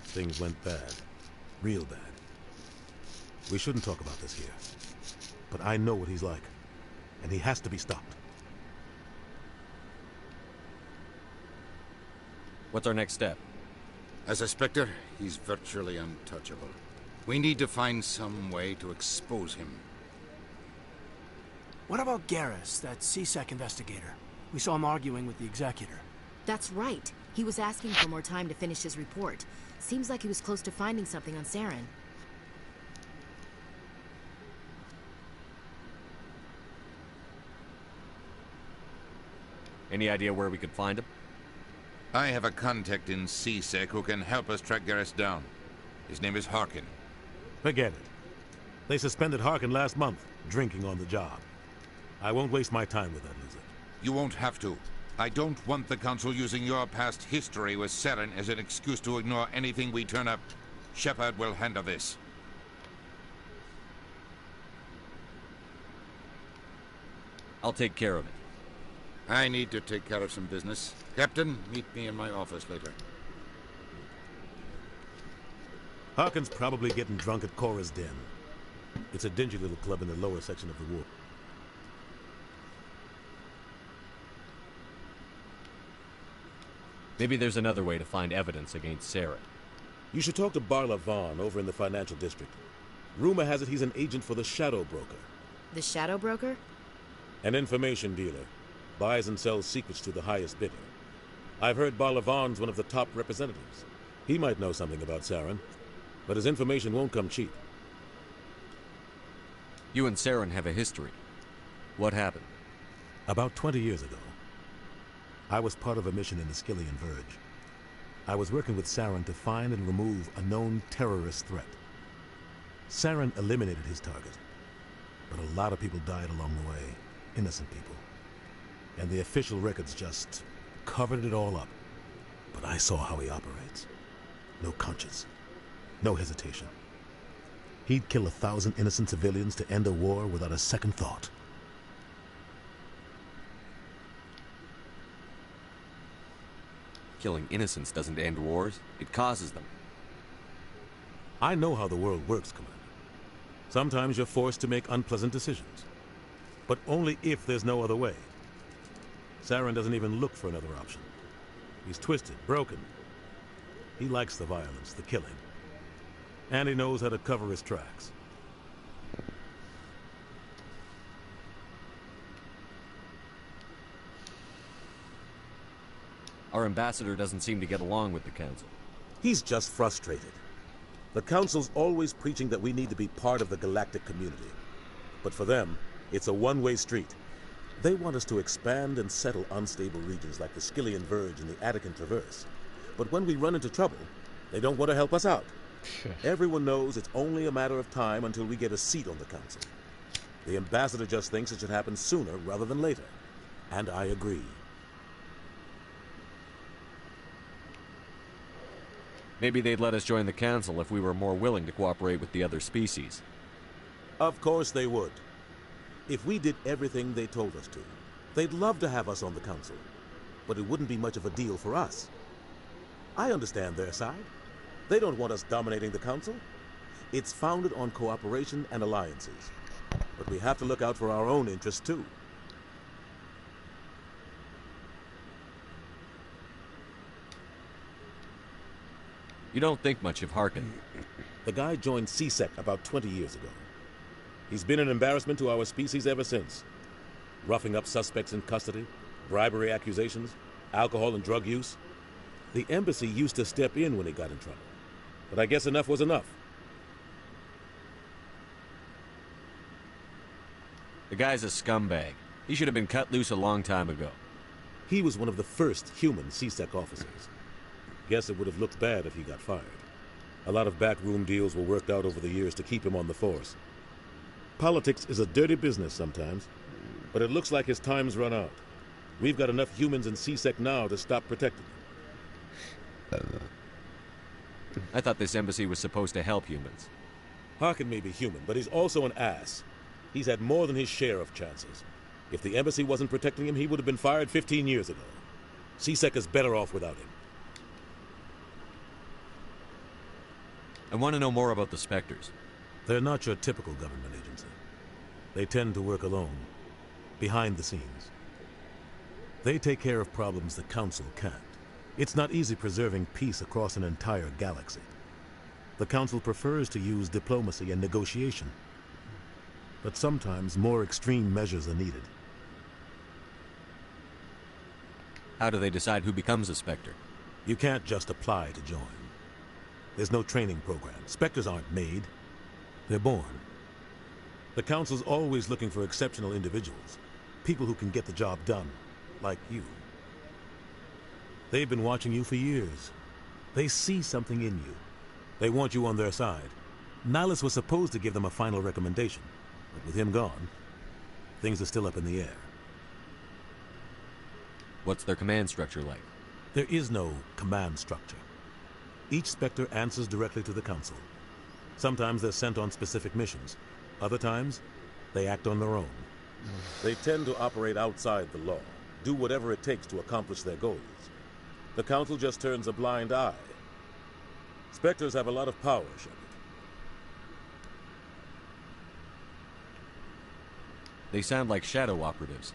Things went bad. Real bad. We shouldn't talk about this here. But I know what he's like. And he has to be stopped. What's our next step? As a Spectre, he's virtually untouchable. We need to find some way to expose him. What about Garrus, that CSEC investigator? We saw him arguing with the Executor. That's right. He was asking for more time to finish his report. Seems like he was close to finding something on Saren. Any idea where we could find him? I have a contact in CSEC who can help us track Garrus down. His name is Harkin. Forget it. They suspended Harkin last month, drinking on the job. I won't waste my time with that lizard. You won't have to. I don't want the Council using your past history with Saren as an excuse to ignore anything we turn up. Shepard will handle this. I'll take care of it. I need to take care of some business. Captain, meet me in my office later. Harkin's probably getting drunk at Cora's Den. It's a dingy little club in the lower section of the ward. Maybe there's another way to find evidence against Saren. You should talk to Barla Vaughn over in the financial district. Rumor has it he's an agent for the Shadow Broker. The Shadow Broker? An information dealer. buys and sells secrets to the highest bidder. I've heard Barlavan's one of the top representatives. He might know something about Saren, but his information won't come cheap. You and Saren have a history. What happened? About 20 years ago, I was part of a mission in the Skillian Verge. I was working with Saren to find and remove a known terrorist threat. Saren eliminated his target, but a lot of people died along the way, innocent people. And the official records just covered it all up. But I saw how he operates. No conscience, no hesitation. He'd kill 1,000 innocent civilians to end a war without a second thought. Killing innocents doesn't end wars, it causes them. I know how the world works, Commander. Sometimes you're forced to make unpleasant decisions. But only if there's no other way. Saren doesn't even look for another option. He's twisted, broken. He likes the violence, the killing. And he knows how to cover his tracks. Our ambassador doesn't seem to get along with the Council. He's just frustrated. The Council's always preaching that we need to be part of the galactic community. But for them, it's a one-way street. They want us to expand and settle unstable regions like the Skillian Verge and the Attican Traverse. But when we run into trouble, they don't want to help us out. Everyone knows it's only a matter of time until we get a seat on the Council. The ambassador just thinks it should happen sooner rather than later. And I agree. Maybe they'd let us join the Council if we were more willing to cooperate with the other species. Of course they would. If we did everything they told us to, they'd love to have us on the Council. But it wouldn't be much of a deal for us. I understand their side. They don't want us dominating the Council. It's founded on cooperation and alliances. But we have to look out for our own interests, too. You don't think much of Harkin. The guy joined CSEC about 20 years ago. He's been an embarrassment to our species ever since. Roughing up suspects in custody, bribery accusations, alcohol and drug use. The embassy used to step in when he got in trouble. But I guess enough was enough. The guy's a scumbag. He should have been cut loose a long time ago. He was one of the first human CSEC officers. Guess it would have looked bad if he got fired. A lot of backroom deals were worked out over the years to keep him on the force. Politics is a dirty business sometimes, but it looks like his time's run out. We've got enough humans in CSEC now to stop protecting them. I thought this embassy was supposed to help humans. Harkin may be human, but he's also an ass. He's had more than his share of chances. If the embassy wasn't protecting him, he would have been fired 15 years ago. CSEC is better off without him. I want to know more about the Spectres. They're not your typical government agency. They tend to work alone, behind the scenes. They take care of problems the Council can't. It's not easy preserving peace across an entire galaxy. The Council prefers to use diplomacy and negotiation. But sometimes more extreme measures are needed. How do they decide who becomes a Spectre? You can't just apply to join. There's no training program. Spectres aren't made. They're born. The Council's always looking for exceptional individuals. People who can get the job done. Like you. They've been watching you for years. They see something in you. They want you on their side. Nihilus was supposed to give them a final recommendation. But with him gone, things are still up in the air. What's their command structure like? There is no command structure. Each Spectre answers directly to the Council. Sometimes they're sent on specific missions. Other times, they act on their own. They tend to operate outside the law, do whatever it takes to accomplish their goals. The Council just turns a blind eye. Spectres have a lot of power, Shepard. They sound like shadow operatives.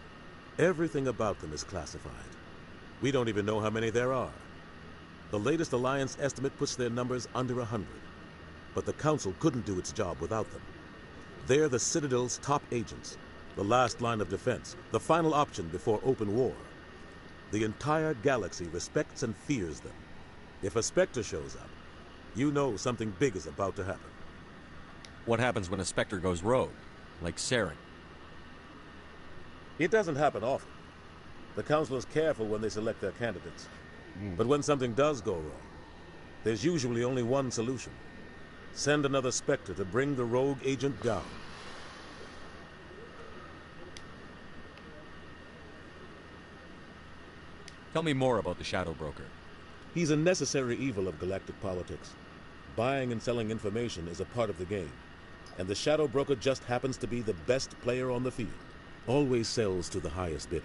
Everything about them is classified. We don't even know how many there are. The latest Alliance estimate puts their numbers under 100. But the Council couldn't do its job without them. They're the Citadel's top agents, The last line of defense, the final option before open war. The entire galaxy respects and fears them. If a Spectre shows up, you know something big is about to happen. What happens when a Spectre goes rogue, like Saren? It doesn't happen often. The Council is careful when they select their candidates. But when something does go wrong, there's usually only one solution. Send another Spectre to bring the rogue agent down. Tell me more about the Shadow Broker. He's a necessary evil of galactic politics. Buying and selling information is a part of the game. And the Shadow Broker just happens to be the best player on the field. Always sells to the highest bidder.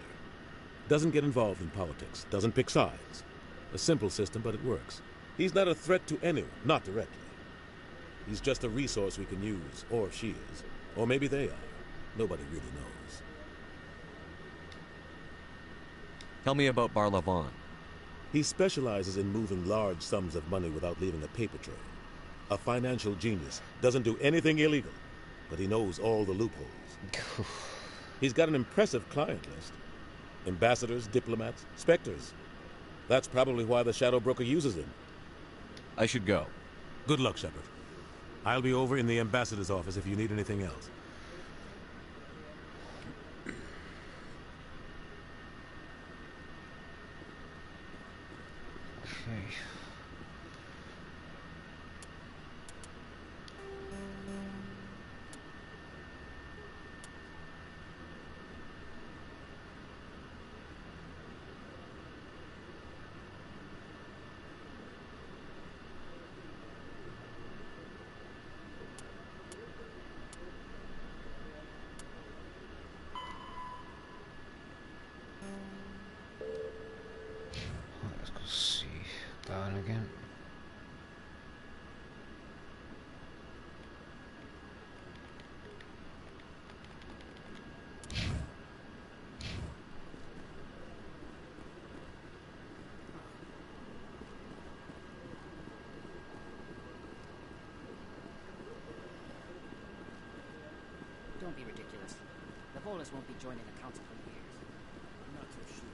Doesn't get involved in politics. Doesn't pick sides. A simple system, but it works. He's not a threat to anyone, not directly. He's just a resource we can use, or she is. Or maybe they are. Nobody really knows. Tell me about Barlavon. He specializes in moving large sums of money without leaving a paper trail. A financial genius. Doesn't do anything illegal, but he knows all the loopholes. He's got an impressive client list. Ambassadors, diplomats, Spectres. That's probably why the Shadow Broker uses him. I should go. Good luck, Shepard. I'll be over in the ambassador's office if you need anything else. Okay. Let's go see down again. Don't be ridiculous. The Volus won't be joining the council for years. I'm not so sure.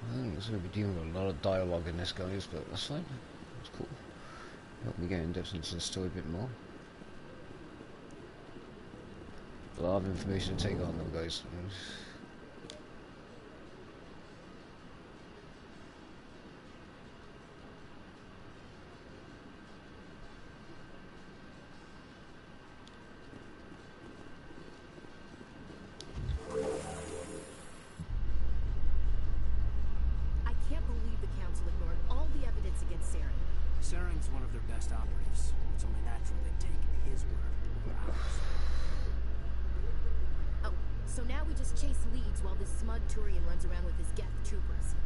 I think it's going to be dealing with a lot of dialogue in this, guys, but that's fine. That's cool. Help me get in depth into the story a bit more. A lot of information to take on, though, guys. I can't believe the council ignored all the evidence against Saren. Saren's one of their best operatives. It's only natural they take his word over ours. Oh, so now we just chase leads while this smug Turian runs around with his Geth troopers.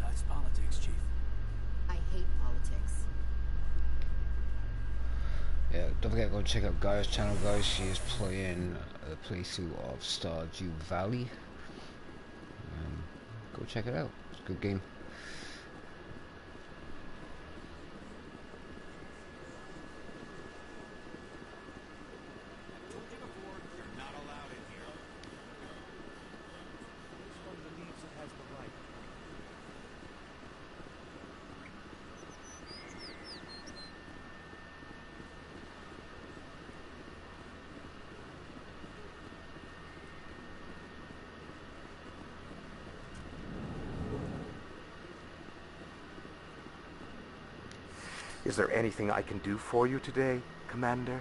That's politics, Chief. I hate politics. Yeah, don't forget to go check out Gaia's channel, guys. She is playing a playthrough of Stardew Valley. Go check it out. It's a good game. Is there anything I can do for you today, Commander?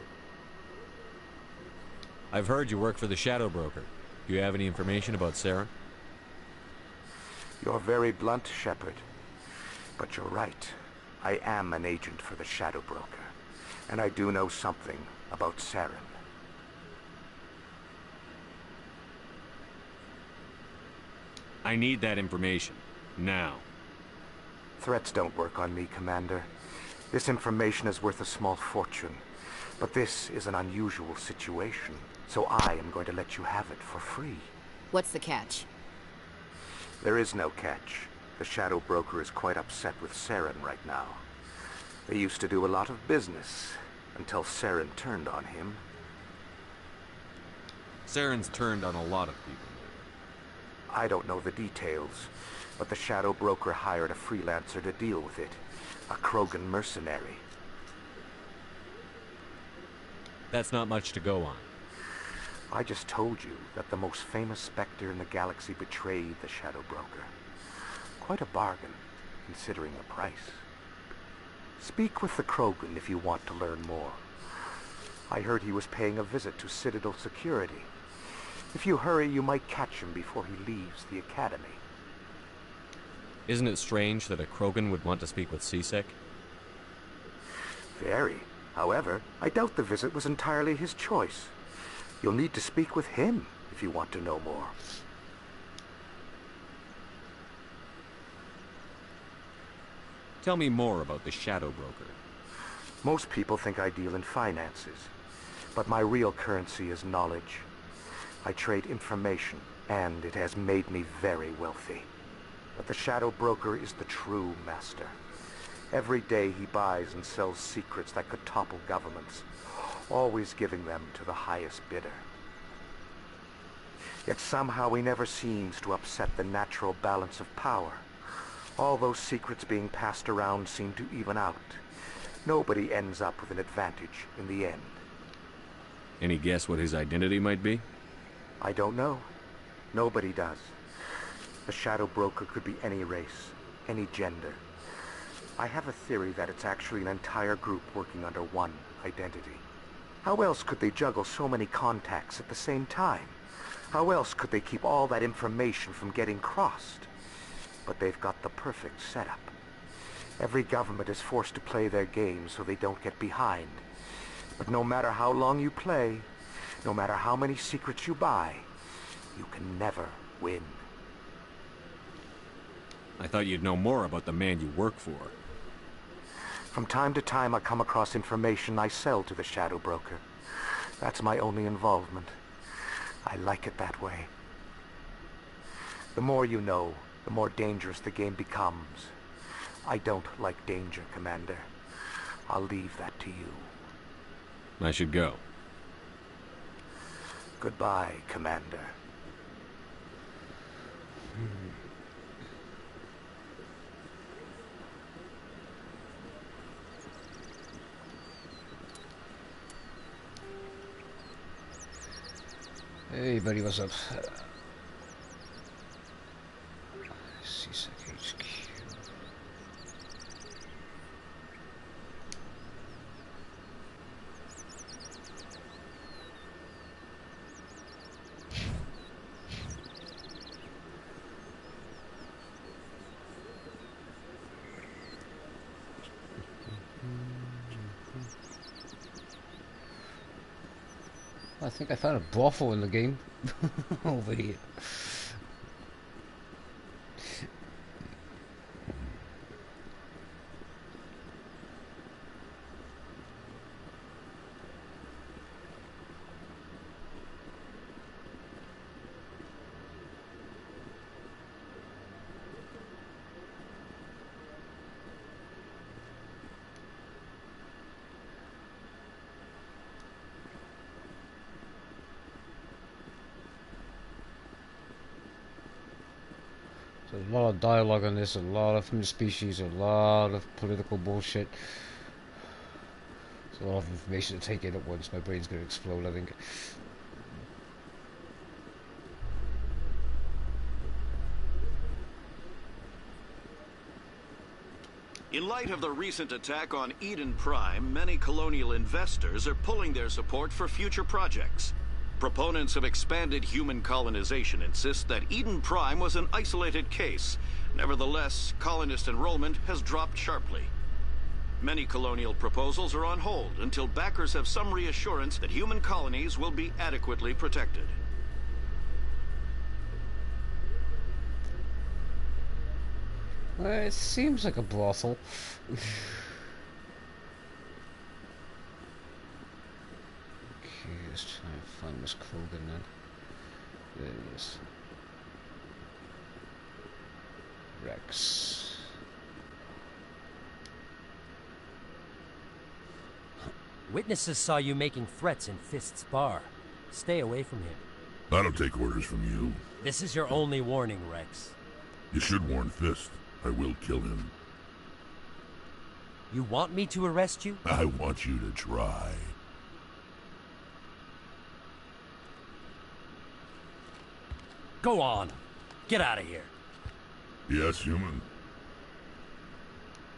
I've heard you work for the Shadow Broker. Do you have any information about Saren? You're very blunt, Shepard. But you're right. I am an agent for the Shadow Broker. And I do know something about Saren. I need that information. Now. Threats don't work on me, Commander. This information is worth a small fortune. But this is an unusual situation, so I am going to let you have it for free. What's the catch? There is no catch. The Shadow Broker is quite upset with Saren right now. They used to do a lot of business, until Saren turned on him. Saren's turned on a lot of people. I don't know the details, but the Shadow Broker hired a freelancer to deal with it. A Krogan mercenary. That's not much to go on. I just told you that the most famous Spectre in the galaxy betrayed the Shadow Broker. Quite a bargain, considering the price. Speak with the Krogan if you want to learn more. I heard he was paying a visit to Citadel security. If you hurry, you might catch him before he leaves the Academy. Isn't it strange that a Krogan would want to speak with C-Sec? Very. However, I doubt the visit was entirely his choice. You'll need to speak with him if you want to know more. Tell me more about the Shadow Broker. Most people think I deal in finances, but my real currency is knowledge. I trade information, and it has made me very wealthy. But the Shadow Broker is the true master. Every day he buys and sells secrets that could topple governments, always giving them to the highest bidder. Yet somehow he never seems to upset the natural balance of power. All those secrets being passed around seem to even out. Nobody ends up with an advantage in the end. Any guess what his identity might be? I don't know. Nobody does. The Shadow Broker could be any race, any gender. I have a theory that it's actually an entire group working under one identity. How else could they juggle so many contacts at the same time? How else could they keep all that information from getting crossed? But they've got the perfect setup. Every government is forced to play their game so they don't get behind. But no matter how long you play, no matter how many secrets you buy, you can never win. I thought you'd know more about the man you work for. From time to time I come across information I sell to the Shadow Broker. That's my only involvement. I like it that way. The more you know, the more dangerous the game becomes. I don't like danger, Commander. I'll leave that to you. I should go. Goodbye, Commander. Hey buddy, what's up? C-Sec HQ. I think I found a brothel in the game over here. There's a lot of dialogue on this, a lot of from the species, a lot of political bullshit. There's a lot of information to take in at once. My brain's going to explode, I think. In light of the recent attack on Eden Prime, many colonial investors are pulling their support for future projects. Proponents of expanded human colonization insist that Eden Prime was an isolated case. Nevertheless, colonist enrollment has dropped sharply. Many colonial proposals are on hold until backers have some reassurance that human colonies will be adequately protected. It seems like a brothel. Let's try and find Miss Krogan then. There it is. Rex. Witnesses saw you making threats in Fist's bar. Stay away from him. I don't take orders from you. This is your only warning, Rex. You should warn Fist. I will kill him. You want me to arrest you? I want you to try. Go on. Get out of here. Yes, human.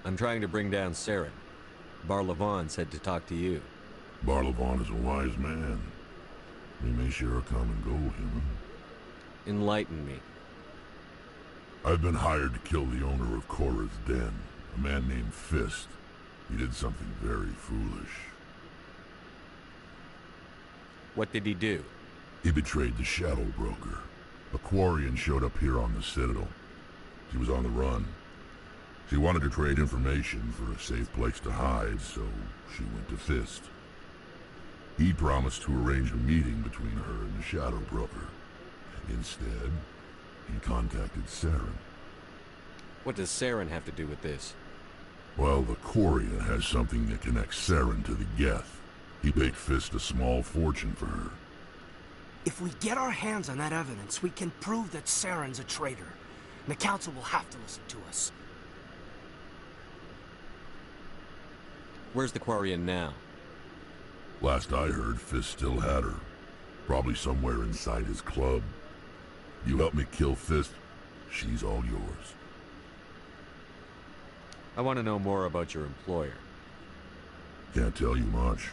I'm trying to bring down Saren. Barlavon said to talk to you. Barlavon is a wise man. We may share a common goal, human. Enlighten me. I've been hired to kill the owner of Cora's Den, a man named Fist. He did something very foolish. What did he do? He betrayed the Shadow Broker. A Quarian showed up here on the Citadel. She was on the run. She wanted to trade information for a safe place to hide, so she went to Fist. He promised to arrange a meeting between her and the Shadow Broker. Instead, he contacted Saren. What does Saren have to do with this? Well, the Quarian has something that connects Saren to the Geth. He paid Fist a small fortune for her. If we get our hands on that evidence, we can prove that Saren's a traitor. And the Council will have to listen to us. Where's the Quarian now? Last I heard, Fist still had her. Probably somewhere inside his club. You help me kill Fist, she's all yours. I want to know more about your employer. Can't tell you much.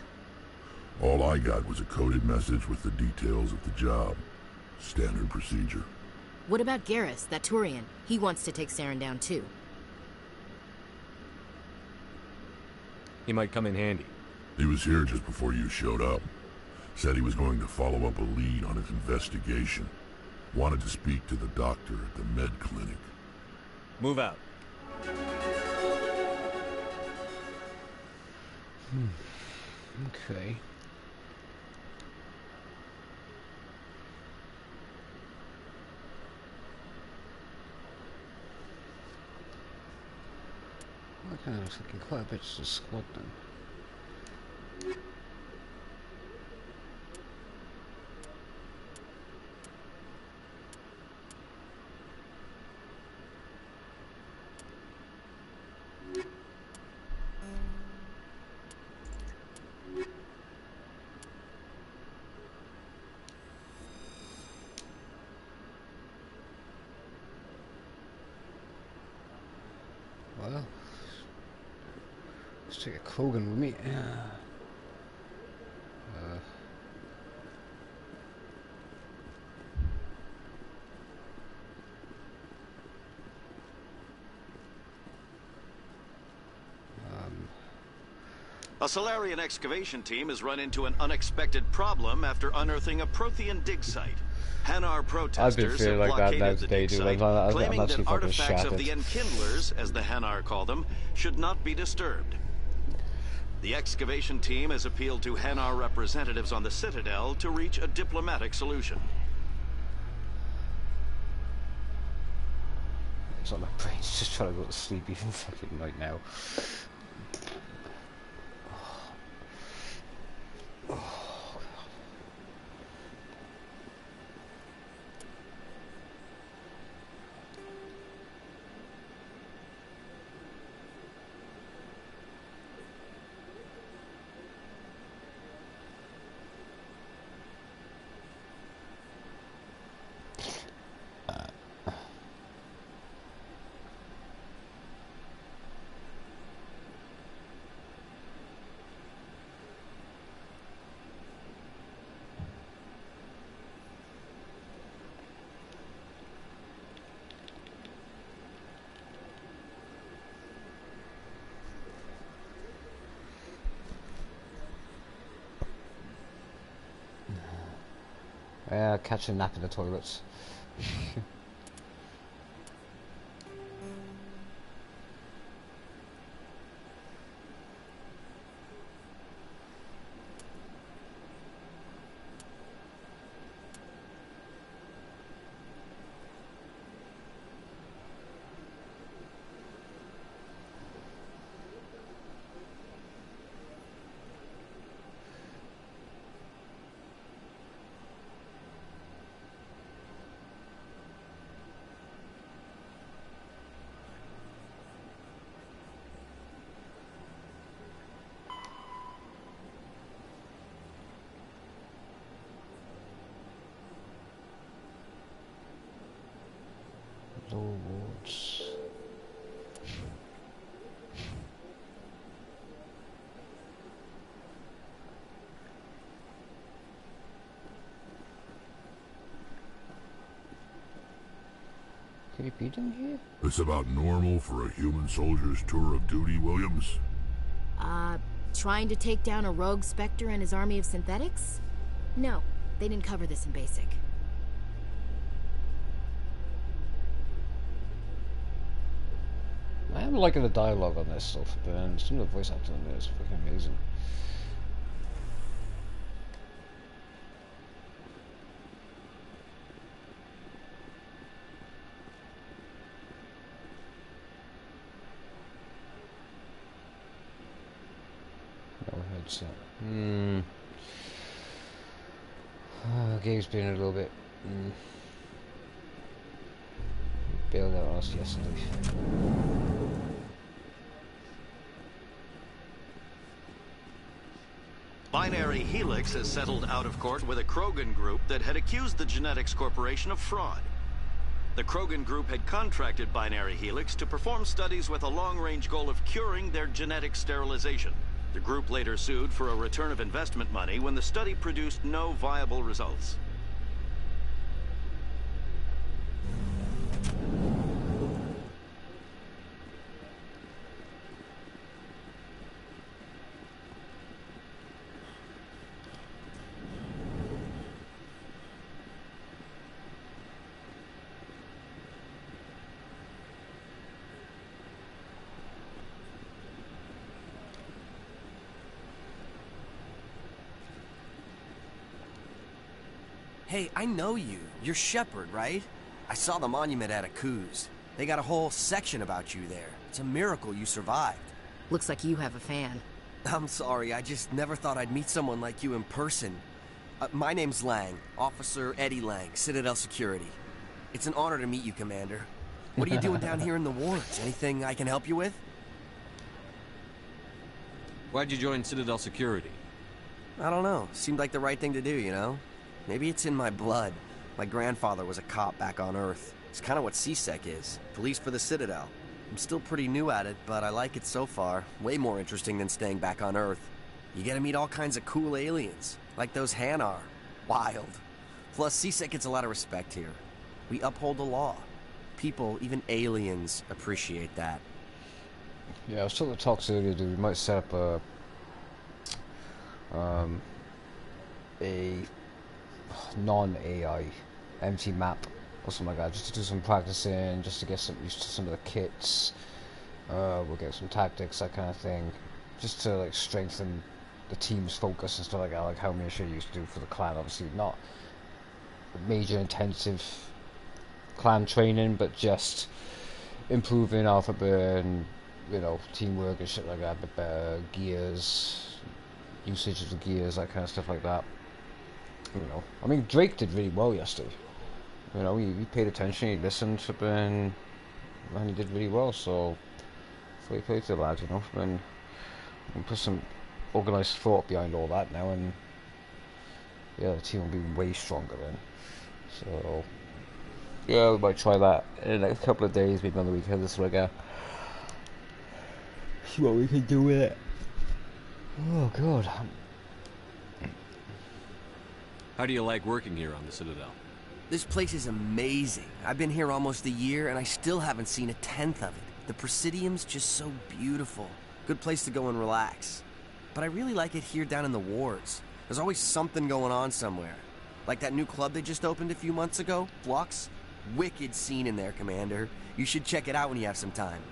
All I got was a coded message with the details of the job. Standard procedure. What about Garrus, that Turian? He wants to take Saren down too. He might come in handy. He was here just before you showed up. Said he was going to follow up a lead on his investigation. Wanted to speak to the doctor at the med clinic. Move out. Okay. Okay, looks like quite a bit to the squad then. Well, let's take a Krogan with me. A Solarian excavation team has run into an unexpected problem after unearthing a Prothean dig site. Hanar protesters have like that blockaded the dig dude. site, claiming I'm that artifacts of shattered. the Enkindlers, as the Hanar call them, should not be disturbed. The excavation team has appealed to Hanar representatives on the Citadel to reach a diplomatic solution. It's like my brain's just trying to go to sleep even fucking right now. Catch a nap in the toilets. Slow roads. Could it be down here? It's about normal for a human soldier's tour of duty, Williams? Trying to take down a rogue Spectre and his army of synthetics? No, they didn't cover this in basic. I am liking the dialogue on this stuff, but some of the voice acting on this is freaking amazing. No headset. Game's been a little bit bailed out on us yesterday. Binary Helix has settled out of court with a Krogan group that had accused the Genetics Corporation of fraud. The Krogan group had contracted Binary Helix to perform studies with a long-range goal of curing their genetic sterilization. The group later sued for a return of investment money when the study produced no viable results. Hey, I know you. You're Shepard, right? I saw the monument at Akuz. They got a whole section about you there. It's a miracle you survived. Looks like you have a fan. I'm sorry, I just never thought I'd meet someone like you in person. My name's Lang, Officer Eddie Lang, Citadel Security. It's an honor to meet you, Commander. What are you doing down here in the wards? Anything I can help you with? Why'd you join Citadel Security? I don't know. Seemed like the right thing to do, you know? Maybe it's in my blood. My grandfather was a cop back on Earth. It's kind of what CSEC is. Police for the Citadel. I'm still pretty new at it, but I like it so far. Way more interesting than staying back on Earth. You get to meet all kinds of cool aliens, like those Hanar. Wild. Plus, CSEC gets a lot of respect here. We uphold the law. People, even aliens, appreciate that. Yeah, I was talking to Tox earlier, dude. We might set up a non-AI empty map or something like that, just to do some practicing, just to get some used to some of the kits. We'll get some tactics, that kind of thing, just to like strengthen the team's focus and stuff like that, like how Misha used to do for the clan. Obviously not major intensive clan training, but just improving alpha burn, you know, teamwork and shit like that, but better gears, usage of the gears, that kind of stuff like that. You know, I mean, Drake did really well yesterday. You know, he paid attention, he listened, and he did really well. So, fully played to the lad, you know. And put some organised thought behind all that now, and yeah, the team will be way stronger then. So, yeah, we might try that in the next couple of days, maybe on the weekend. This like see what we can do with it. Oh God. How do you like working here on the Citadel? This place is amazing. I've been here almost a year, and I still haven't seen a tenth of it. The Presidium's just so beautiful. Good place to go and relax. But I really like it here down in the wards. There's always something going on somewhere. Like that new club they just opened a few months ago, Flux. Wicked scene in there, Commander. You should check it out when you have some time.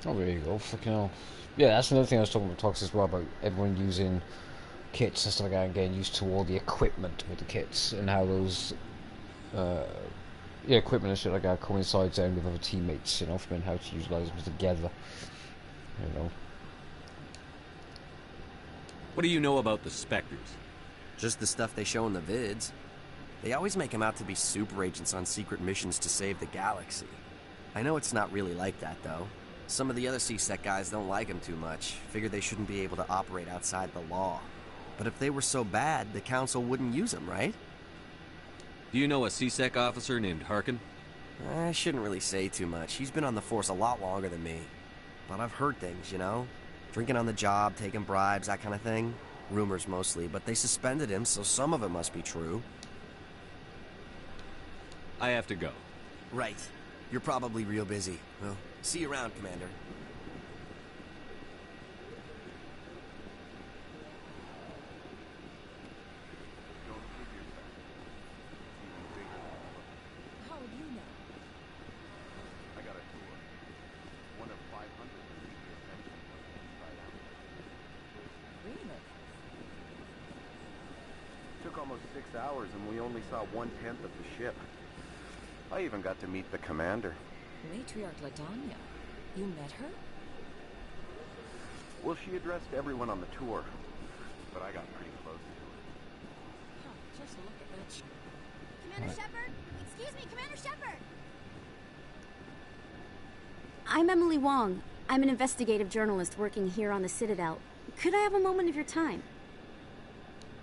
Oh, there you go. Fucking hell. Yeah, that's another thing I was talking about Tox as well, about everyone using kits and stuff like that and getting used to all the equipment with the kits and how those equipment and shit like that coincides down with other teammates, you know, and how to utilise them together, you know. What do you know about the Spectres? Just the stuff they show in the vids. They always make them out to be super agents on secret missions to save the galaxy. I know it's not really like that, though. Some of the other CSEC guys don't like them too much. Figure they shouldn't be able to operate outside the law. But if they were so bad, the Council wouldn't use them, right? Do you know a CSEC officer named Harkin? I shouldn't really say too much. He's been on the force a lot longer than me. But I've heard things, you know? Drinking on the job, taking bribes, that kind of thing. Rumors mostly, but they suspended him, so some of it must be true. I have to go. Right. You're probably real busy. Well, see you around, Commander. How would you know? I got a tour. One of 500 the previous mentioned was inside out. Really? Took almost 6 hours and we only saw 1/10 of the ship. I even got to meet the commander. Matriarch Ladanya. You met her? Well, she addressed everyone on the tour, but I got pretty close to her. Huh, just look at that. Commander Shepard? Excuse me, Commander Shepard! I'm Emily Wong. I'm an investigative journalist working here on the Citadel. Could I have a moment of your time?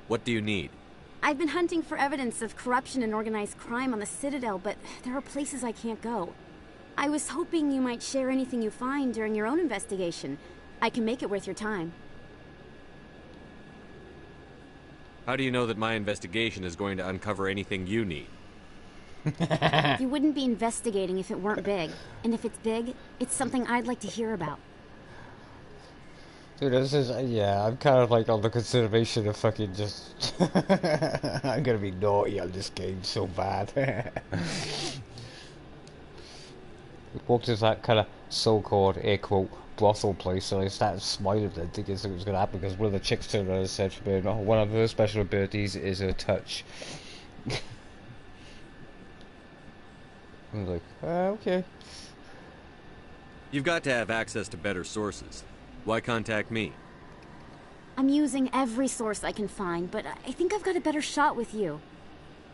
What do you need? I've been hunting for evidence of corruption and organized crime on the Citadel, but there are places I can't go. I was hoping you might share anything you find during your own investigation. I can make it worth your time. How do you know that my investigation is going to uncover anything you need? You wouldn't be investigating if it weren't big. And if it's big, it's something I'd like to hear about. Dude, this is, yeah, I'm kind of like on the consideration of fucking just... I'm gonna be naughty on this game so bad. We walked into that kind of so-called, air quote, brothel place, and I started smiling and thinking something was gonna happen, because one of the chicks turned around and said to me, "Oh, one of her special abilities is her touch." I was like, okay. You've got to have access to better sources. Why contact me? I'm using every source I can find, but I think I've got a better shot with you.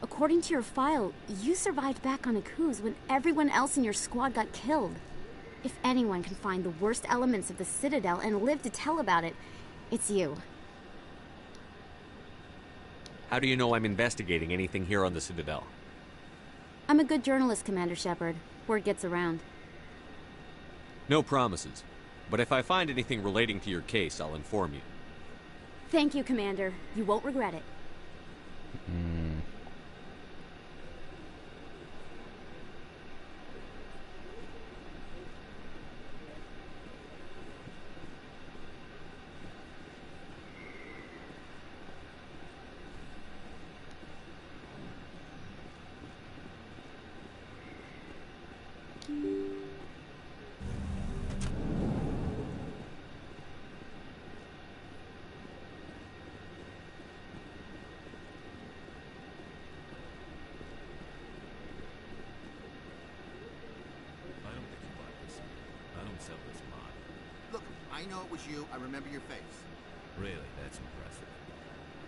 According to your file, you survived back on Akuz when everyone else in your squad got killed. If anyone can find the worst elements of the Citadel and live to tell about it, it's you. How do you know I'm investigating anything here on the Citadel? I'm a good journalist, Commander Shepard. Word gets around. No promises. But if I find anything relating to your case, I'll inform you. Thank you, Commander. You won't regret it. I know it was you. I remember your face. Really, that's impressive.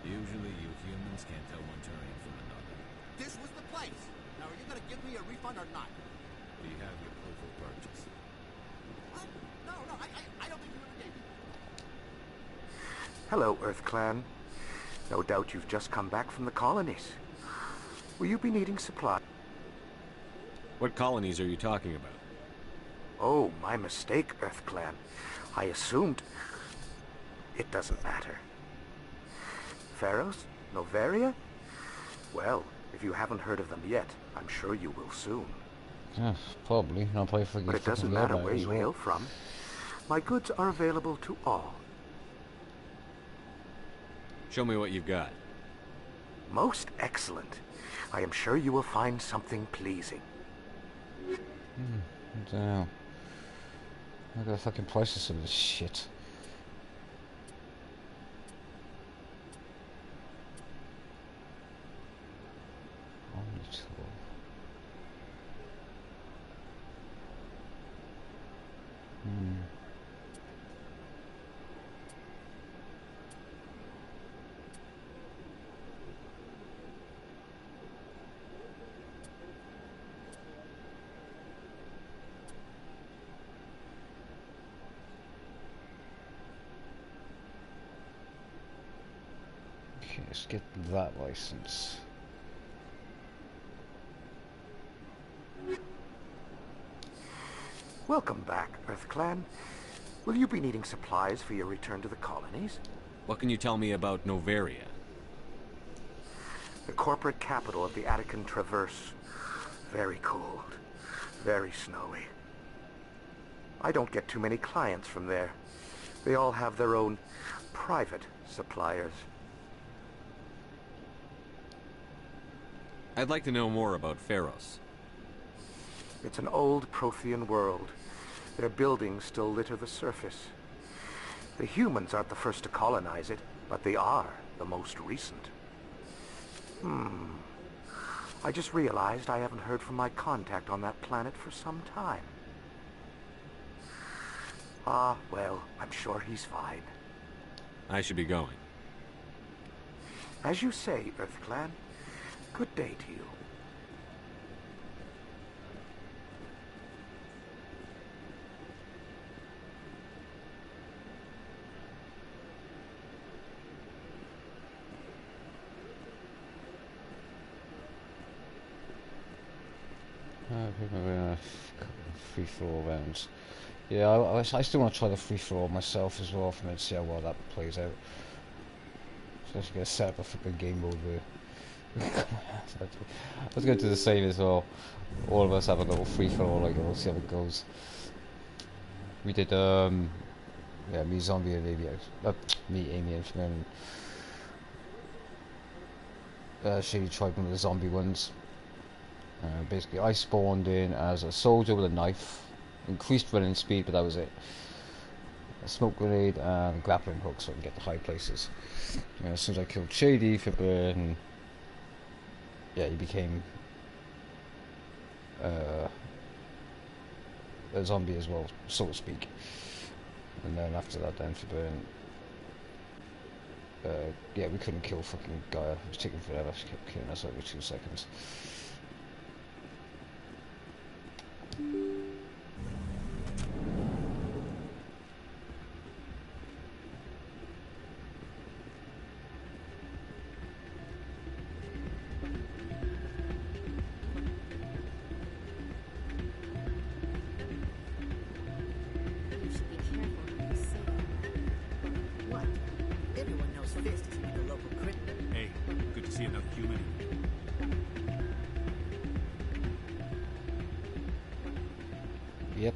Usually you humans can't tell one Turian from another. This was the place. Now, are you going to give me a refund or not? Do you have your proof of purchase? What? No, I don't think you ever gave me. Hello, Earth Clan. No doubt you've just come back from the colonies. Will you be needing supply? What colonies are you talking about? Oh, my mistake, Earth Clan. I assumed... It doesn't matter. Pharaohs? Novaria? Well, if you haven't heard of them yet, I'm sure you will soon. Yeah, probably. I'll play for But it doesn't matter where you hail from. My goods are available to all. Show me what you've got. Most excellent. I am sure you will find something pleasing. Damn. I gotta fucking process some of this shit. Only tool. Okay, let's get that license. Welcome back, EarthClan. Will you be needing supplies for your return to the colonies? What can you tell me about Novaria? The corporate capital of the Attican Traverse. Very cold. Very snowy. I don't get too many clients from there. They all have their own private suppliers. I'd like to know more about Pharos. It's an old Prothean world. Their buildings still litter the surface. The humans aren't the first to colonize it, but they are the most recent. I just realized I haven't heard from my contact on that planet for some time. Ah, well, I'm sure he's fine. I should be going. As you say, EarthClan. Good day to you. Free for all rounds. Yeah, I still want to try the free for all myself as well, for me to see how well that plays out. So I should get set up a flipping game mode there. I was going to do the same as well. All of us have a little free for all, like, we'll see how it goes. We did yeah, me, Zombie, and Amy, me, Amy, and Shady tried one of the zombie ones. Basically, I spawned in as a soldier with a knife, increased running speed, but that was it. A smoke grenade and a grappling hook so I can get to high places. As soon as I killed Shady, flipping, yeah, he became a zombie as well, so to speak. And then after that, then flipping, yeah, we couldn't kill fucking Gaia. It was taking forever. She kept killing us every 2 seconds. What? Everyone knows Fist is like a local crit. Hey, good to see another human. Yep.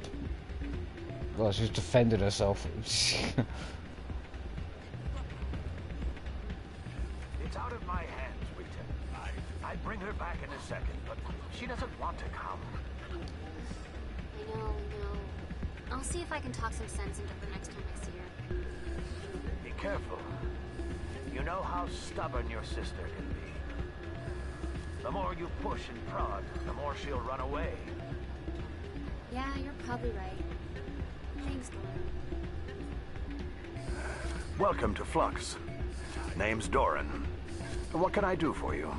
Well, she's defended herself. It's out of my hands, Rita. I'd bring her back in a second, but she doesn't want to come. I know. I'll see if I can talk some sense into her next time I see her. Be careful. You know how stubborn your sister can be. The more you push and prod, the more she'll run away. Yeah, you're probably right. Thanks, Doran. Welcome to Flux. Name's Doran. What can I do for you?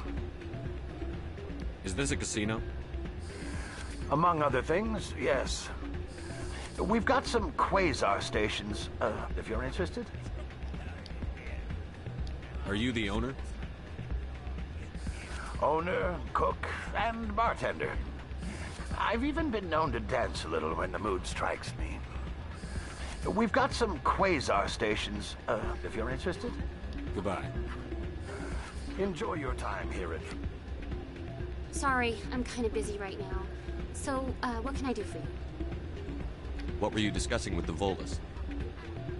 Is this a casino? Among other things, yes. We've got some quasar stations, if you're interested. Are you the owner? Owner, cook, and bartender. I've even been known to dance a little when the mood strikes me. We've got some quasar stations, if you're interested. Goodbye. Enjoy your time here at... Sorry, I'm kind of busy right now. So, what can I do for you? What were you discussing with the Volus?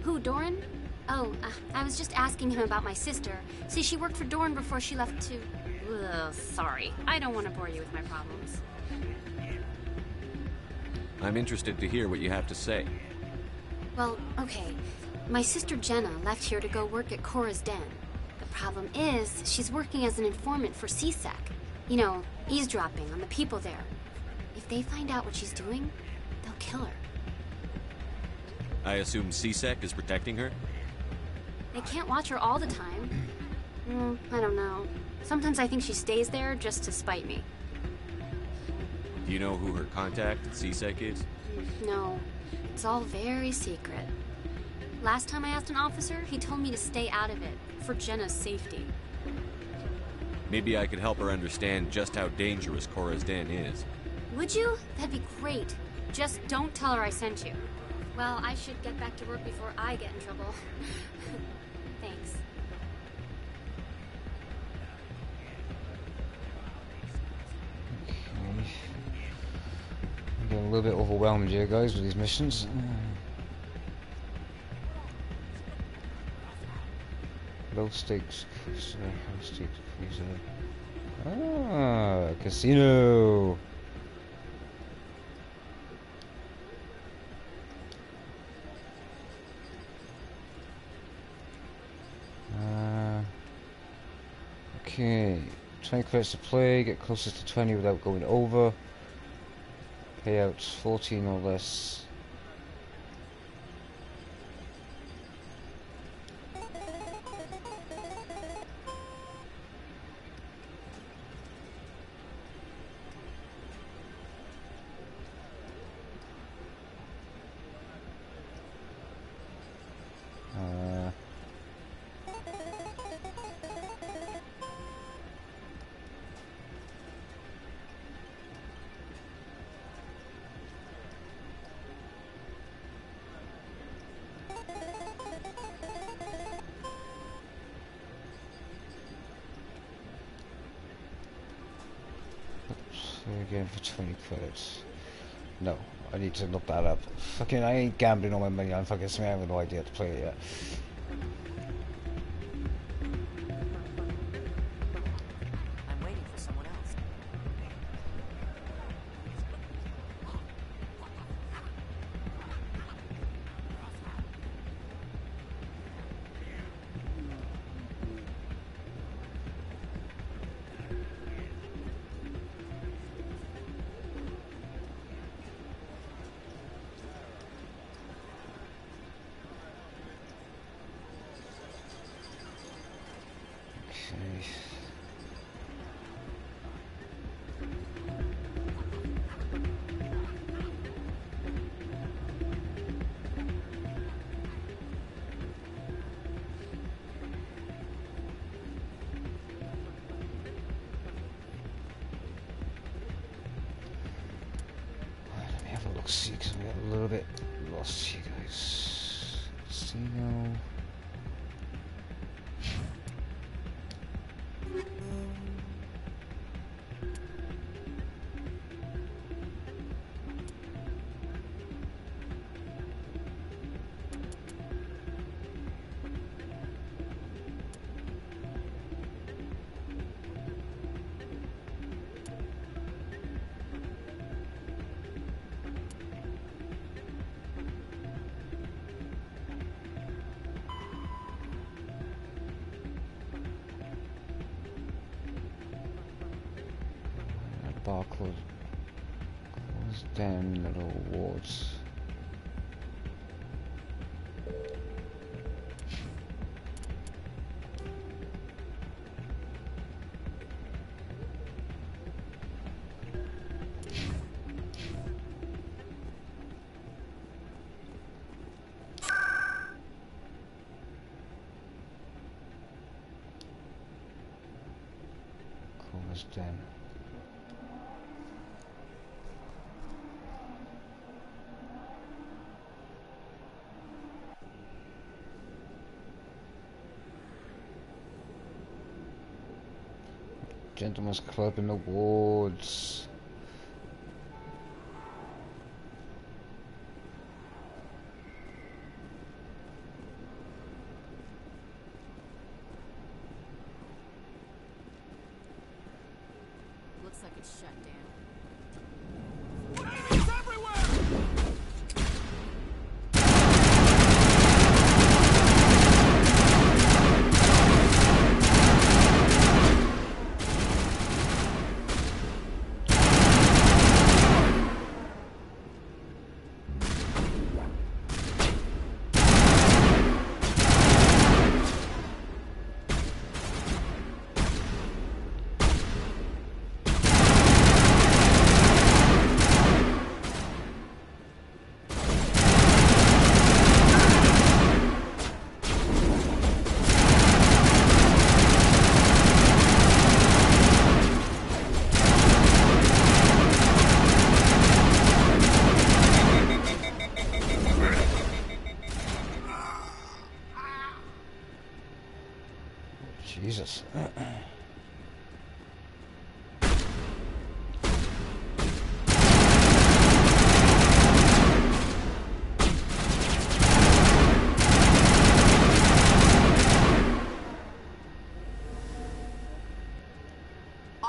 Who, Doran? Oh, I was just asking him about my sister. See, she worked for Doran before she left to... Ugh, sorry. I don't want to bore you with my problems. I'm interested to hear what you have to say. Well, okay. My sister Jenna left here to go work at Cora's Den. The problem is, she's working as an informant for CSEC. You know, eavesdropping on the people there. If they find out what she's doing, they'll kill her. I assume CSEC is protecting her? They can't watch her all the time. I don't know. Sometimes I think she stays there just to spite me. Do you know who her contact at CSEC is? No. It's all very secret. Last time I asked an officer, he told me to stay out of it, for Jenna's safety. Maybe I could help her understand just how dangerous Cora's Den is. Would you? That'd be great. Just don't tell her I sent you. Well, I should get back to work before I get in trouble. Thanks. Okay. I'm getting a little bit overwhelmed here, guys, with these missions. Low stakes cruiser, high stakes cruiser. Ah, casino. Okay, 20 credits to play, get closest to 20 without going over. Payouts 14 or less. Again for 20 credits. No, I need to look that up. Fucking, I ain't gambling all my money on fucking something I have no idea how to play it yet. I'm waiting for someone else. See, because we got a little bit lost here, guys. Casino. Bar close down little wards. Close down. Gentleman's Club in the wards. Looks like it's shut down.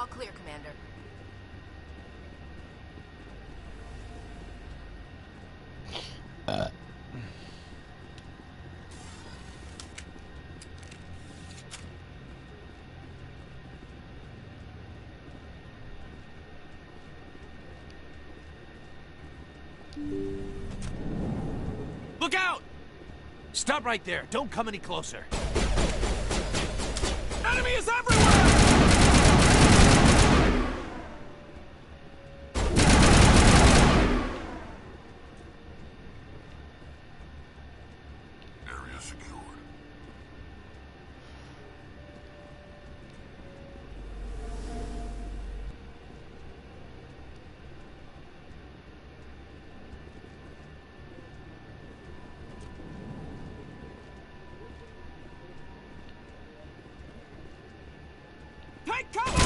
All clear, Commander. Look out! Stop right there. Don't come any closer. Enemy is everywhere! Area secured. Take cover!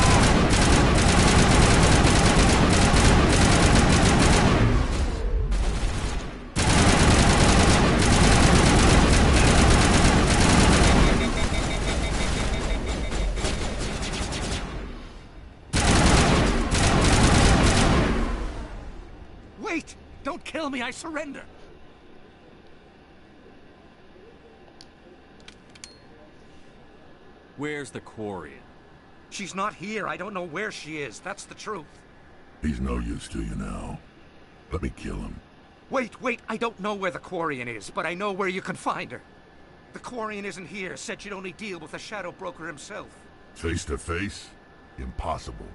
Wait! Don't kill me, I surrender! Where's the Quarian? She's not here. I don't know where she is. That's the truth. He's no use to you now. Let me kill him. Wait. I don't know where the Quarian is, but I know where you can find her. The Quarian isn't here. Said she'd only deal with the Shadow Broker himself. Face to face? Impossible.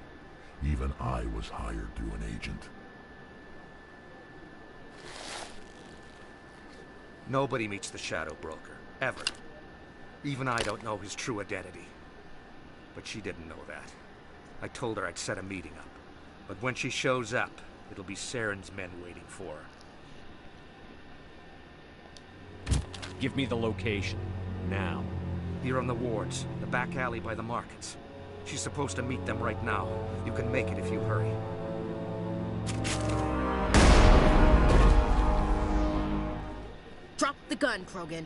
Even I was hired through an agent. Nobody meets the Shadow Broker. Ever. Even I don't know his true identity. But she didn't know that. I told her I'd set a meeting up. But when she shows up, it'll be Saren's men waiting for her. Give me the location. Now. Here on the wards, the back alley by the markets. She's supposed to meet them right now. You can make it if you hurry. Drop the gun, Krogan.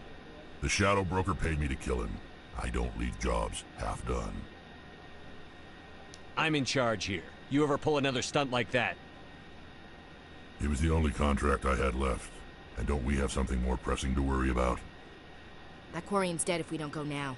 The Shadow Broker paid me to kill him. I don't leave jobs half done. I'm in charge here. You ever pull another stunt like that? It was the only contract I had left. And don't we have something more pressing to worry about? That Quarian's dead if we don't go now.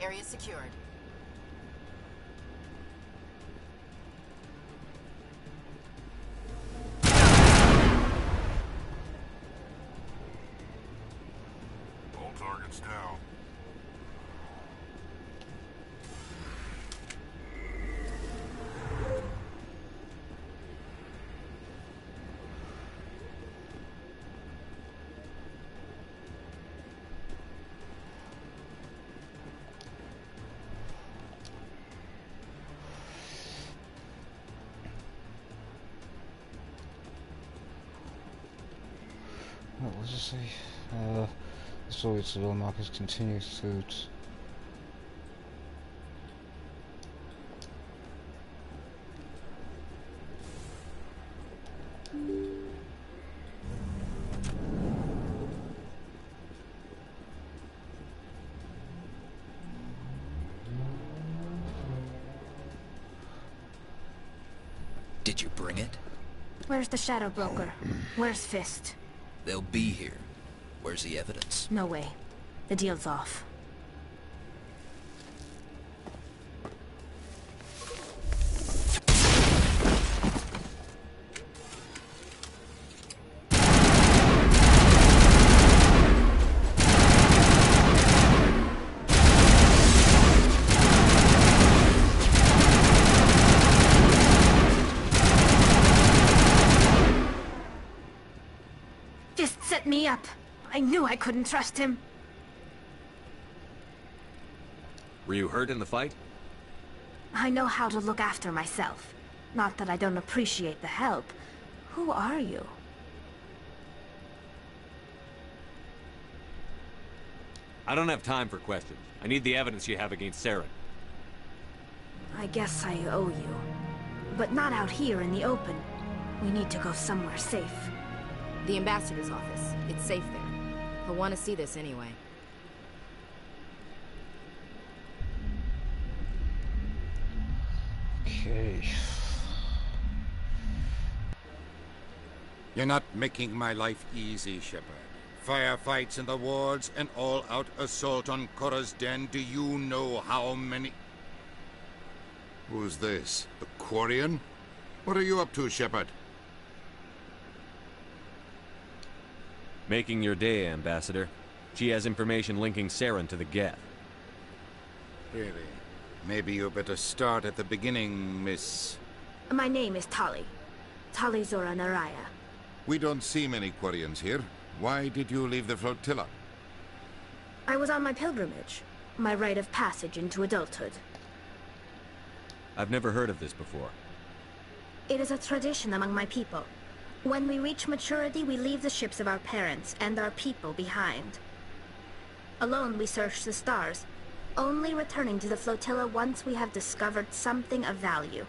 Area secured. All targets down. What was it say? The story to the markers continues to... Did you bring it? Where's the Shadow Broker? Where's Fist? They'll be here. Where's the evidence? No way. The deal's off. Fist set me up. I knew I couldn't trust him. Were you hurt in the fight? I know how to look after myself. Not that I don't appreciate the help. Who are you? I don't have time for questions. I need the evidence you have against Saren. I guess I owe you. But not out here in the open. We need to go somewhere safe. The ambassador's office. It's safe there. He'll want to see this anyway. Okay. You're not making my life easy, Shepard. Firefights in the wards, an all-out assault on Korra's den. Do you know how many... Who's this? The Quarian? What are you up to, Shepard? Making your day, Ambassador. She has information linking Saren to the Geth. Really? Maybe you better start at the beginning, Miss... My name is Tali. Tali Zora Naraya. We don't see many Quarians here. Why did you leave the flotilla? I was on my pilgrimage. My rite of passage into adulthood. I've never heard of this before. It is a tradition among my people. When we reach maturity, we leave the ships of our parents and our people behind. Alone, we search the stars, only returning to the flotilla once we have discovered something of value.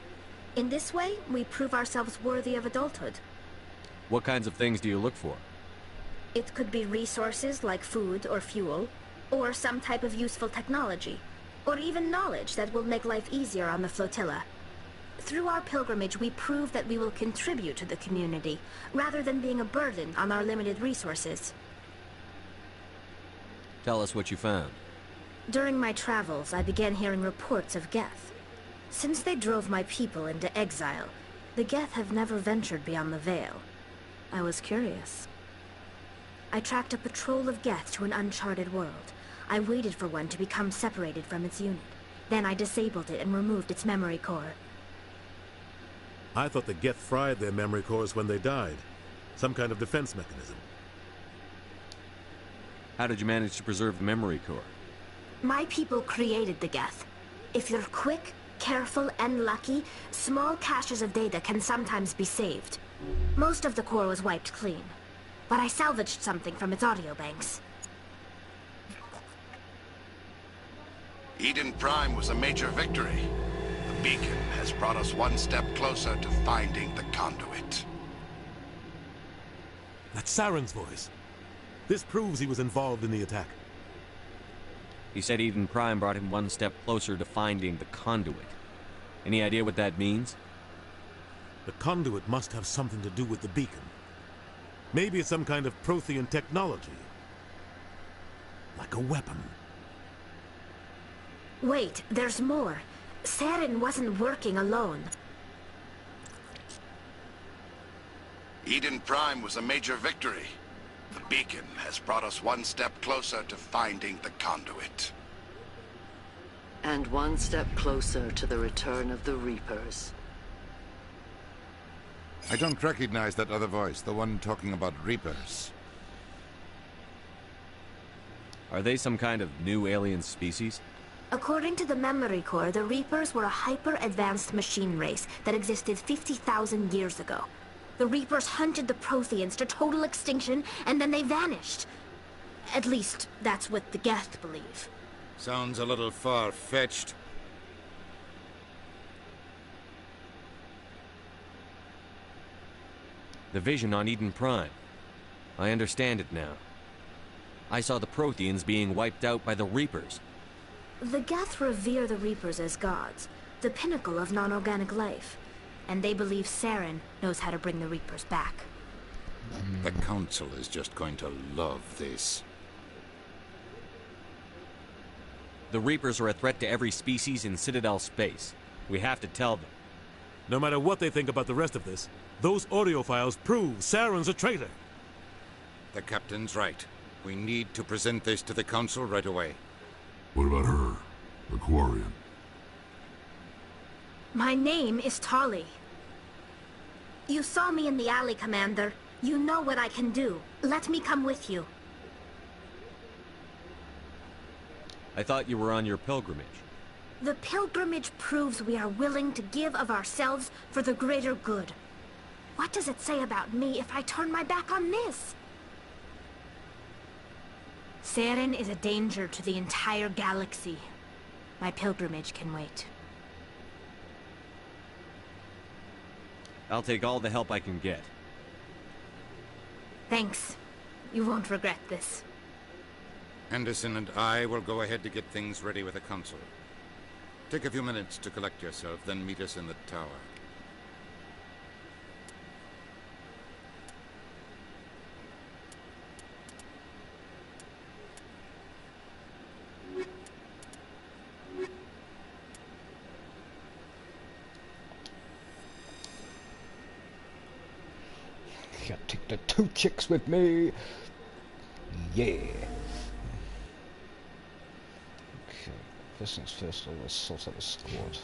In this way, we prove ourselves worthy of adulthood. What kinds of things do you look for? It could be resources like food or fuel, or some type of useful technology, or even knowledge that will make life easier on the flotilla. Through our pilgrimage, we prove that we will contribute to the community, rather than being a burden on our limited resources. Tell us what you found. During my travels, I began hearing reports of Geth. Since they drove my people into exile, the Geth have never ventured beyond the Veil. I was curious. I tracked a patrol of Geth to an uncharted world. I waited for one to become separated from its unit. Then I disabled it and removed its memory core. I thought the Geth fried their memory cores when they died. Some kind of defense mechanism. How did you manage to preserve the memory core? My people created the Geth. If you're quick, careful, and lucky, small caches of data can sometimes be saved. Most of the core was wiped clean, but I salvaged something from its audio banks. Eden Prime was a major victory. The beacon has brought us one step closer to finding the conduit. That's Saren's voice. This proves he was involved in the attack. He said Eden Prime brought him one step closer to finding the conduit. Any idea what that means? The conduit must have something to do with the beacon. Maybe it's some kind of Prothean technology. Like a weapon. Wait, there's more. Saren wasn't working alone. Eden Prime was a major victory. The beacon has brought us one step closer to finding the conduit. And one step closer to the return of the Reapers. I don't recognize that other voice, the one talking about Reapers. Are they some kind of new alien species? According to the memory core, the Reapers were a hyper-advanced machine race that existed 50,000 years ago. The Reapers hunted the Protheans to total extinction, and then they vanished. At least, that's what the Geth believe. Sounds a little far-fetched. The vision on Eden Prime. I understand it now. I saw the Protheans being wiped out by the Reapers. The Geth revere the Reapers as gods, the pinnacle of non-organic life. and they believe Saren knows how to bring the Reapers back. The Council is just going to love this. The Reapers are a threat to every species in Citadel space. We have to tell them. No matter what they think about the rest of this, those audio files prove Saren's a traitor. The Captain's right. We need to present this to the Council right away. What about her? The Quarian? My name is Tali. You saw me in the alley, Commander. You know what I can do. Let me come with you. I thought you were on your pilgrimage. The pilgrimage proves we are willing to give of ourselves for the greater good. What does it say about me if I turn my back on this? Saren is a danger to the entire galaxy. My pilgrimage can wait. I'll take all the help I can get. Thanks. You won't regret this. Anderson and I will go ahead to get things ready with the Council. Take a few minutes to collect yourself, then meet us in the tower. Yeah, take the 2 chicks with me. Yeah. Okay. First things first, let's sort out the squad.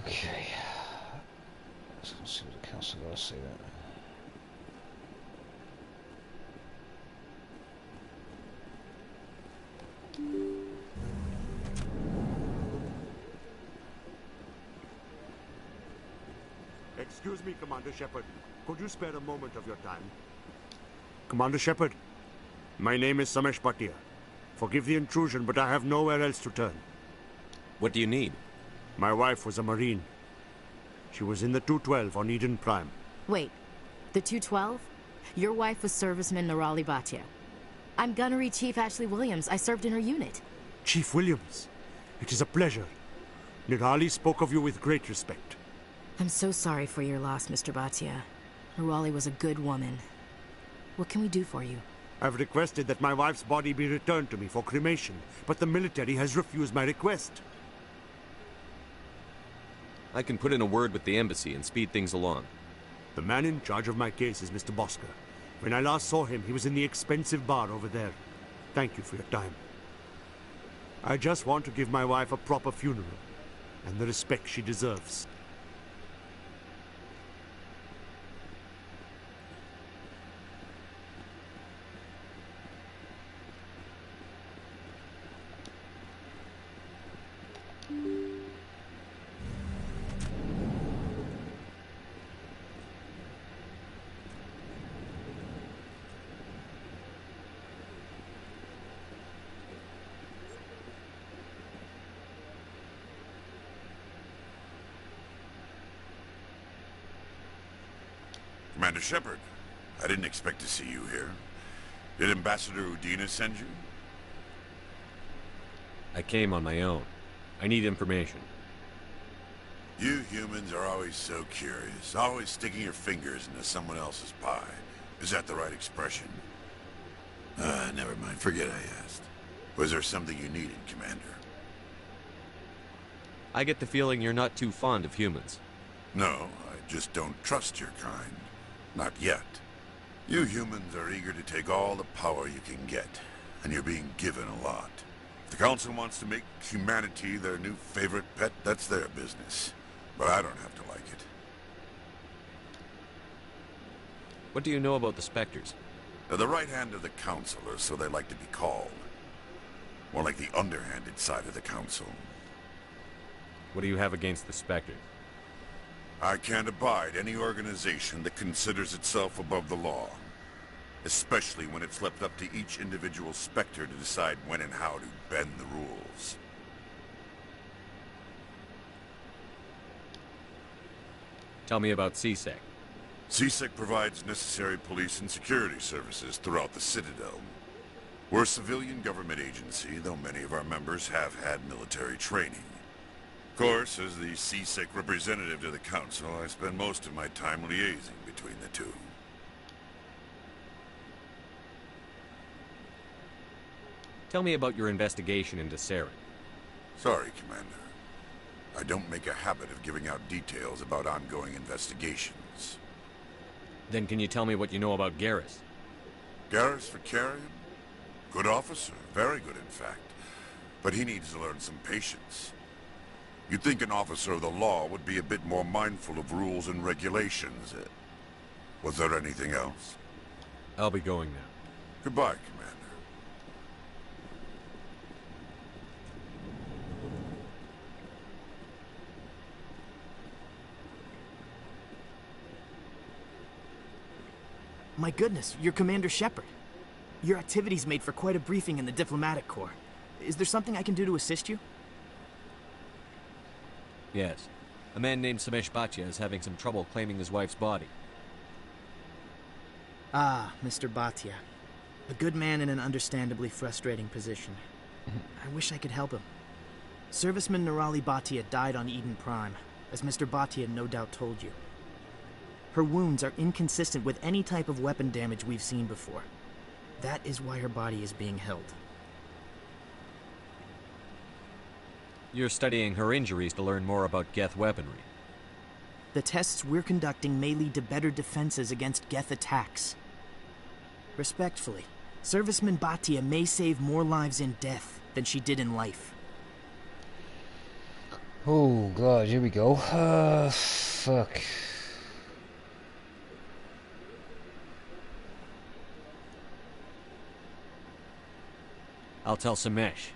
Okay. Let's see what the council got to say that. Excuse me, Commander Shepard. Could you spare a moment of your time? Commander Shepard, my name is Samesh Bhatia. Forgive the intrusion, but I have nowhere else to turn. What do you need? My wife was a Marine. She was in the 212 on Eden Prime. Wait, the 212? Your wife was serviceman Nirali Bhatia. I'm Gunnery Chief Ashley Williams. I served in her unit. Chief Williams, it is a pleasure. Nirali spoke of you with great respect. I'm so sorry for your loss, Mr. Bhatia. Nirali was a good woman. What can we do for you? I've requested that my wife's body be returned to me for cremation, but the military has refused my request. I can put in a word with the embassy and speed things along. The man in charge of my case is Mr. Bosker. When I last saw him, he was in the expensive bar over there. Thank you for your time. I just want to give my wife a proper funeral, and the respect she deserves. Commander Shepard, I didn't expect to see you here. Did Ambassador Udina send you? I came on my own. I need information. You humans are always so curious, always sticking your fingers into someone else's pie. Is that the right expression? Never mind. Forget I asked. Was there something you needed, Commander? I get the feeling you're not too fond of humans. No, I just don't trust your kind. Not yet. You humans are eager to take all the power you can get, and you're being given a lot. If the Council wants to make humanity their new favorite pet, that's their business. But I don't have to like it. What do you know about the Spectres? They're the right hand of the Council, or so they like to be called. More like the underhanded side of the Council. What do you have against the Spectres? I can't abide any organization that considers itself above the law. Especially when it's left up to each individual Spectre to decide when and how to bend the rules. Tell me about CSEC. CSEC provides necessary police and security services throughout the Citadel. We're a civilian government agency, though many of our members have had military training. Of course, as the CSEC representative to the Council, I spend most of my time liaising between the two. Tell me about your investigation into Saren. Sorry, Commander. I don't make a habit of giving out details about ongoing investigations. Then can you tell me what you know about Garrus? Garrus Vakarian? Good officer. Very good, in fact. But he needs to learn some patience. You'd think an officer of the law would be a bit more mindful of rules and regulations. Was there anything else? I'll be going now. Goodbye, Commander. My goodness, you're Commander Shepard. Your activities made for quite a briefing in the Diplomatic Corps. Is there something I can do to assist you? Yes. A man named Samesh Bhatia is having some trouble claiming his wife's body. Ah, Mr. Bhatia. A good man in an understandably frustrating position. I wish I could help him. Serviceman Nirali Bhatia died on Eden Prime, as Mr. Bhatia no doubt told you. Her wounds are inconsistent with any type of weapon damage we've seen before. That is why her body is being held. You're studying her injuries to learn more about Geth weaponry. The tests we're conducting may lead to better defenses against Geth attacks. Respectfully, Serviceman Bhatia may save more lives in death than she did in life. Oh god, here we go. Fuck. I'll tell Samesh.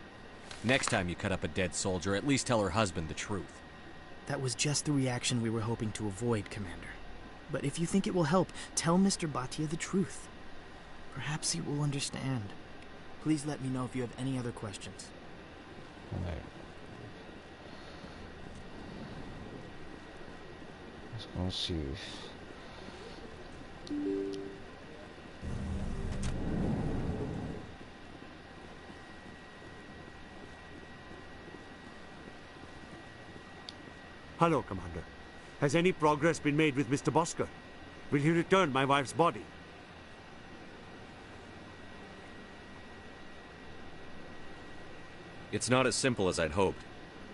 Next time you cut up a dead soldier, at least tell her husband the truth. That was just the reaction we were hoping to avoid, Commander. But if you think it will help, tell Mr. Bhatia the truth. Perhaps he will understand. Please let me know if you have any other questions. Alright. Let's go and see. Hello, Commander. Has any progress been made with Mr. Bosker? Will he return my wife's body? It's not as simple as I'd hoped.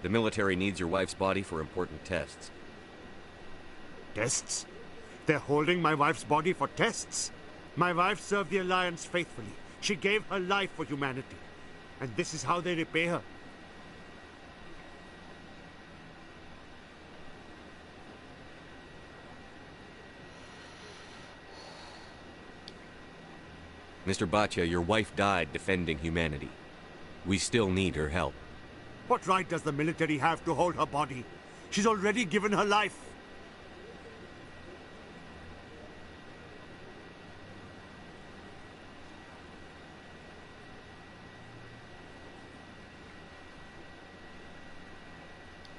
The military needs your wife's body for important tests. Tests? They're holding my wife's body for tests? My wife served the Alliance faithfully. She gave her life for humanity. And this is how they repay her. Mr. Bhatia, your wife died defending humanity. We still need her help. What right does the military have to hold her body? She's already given her life.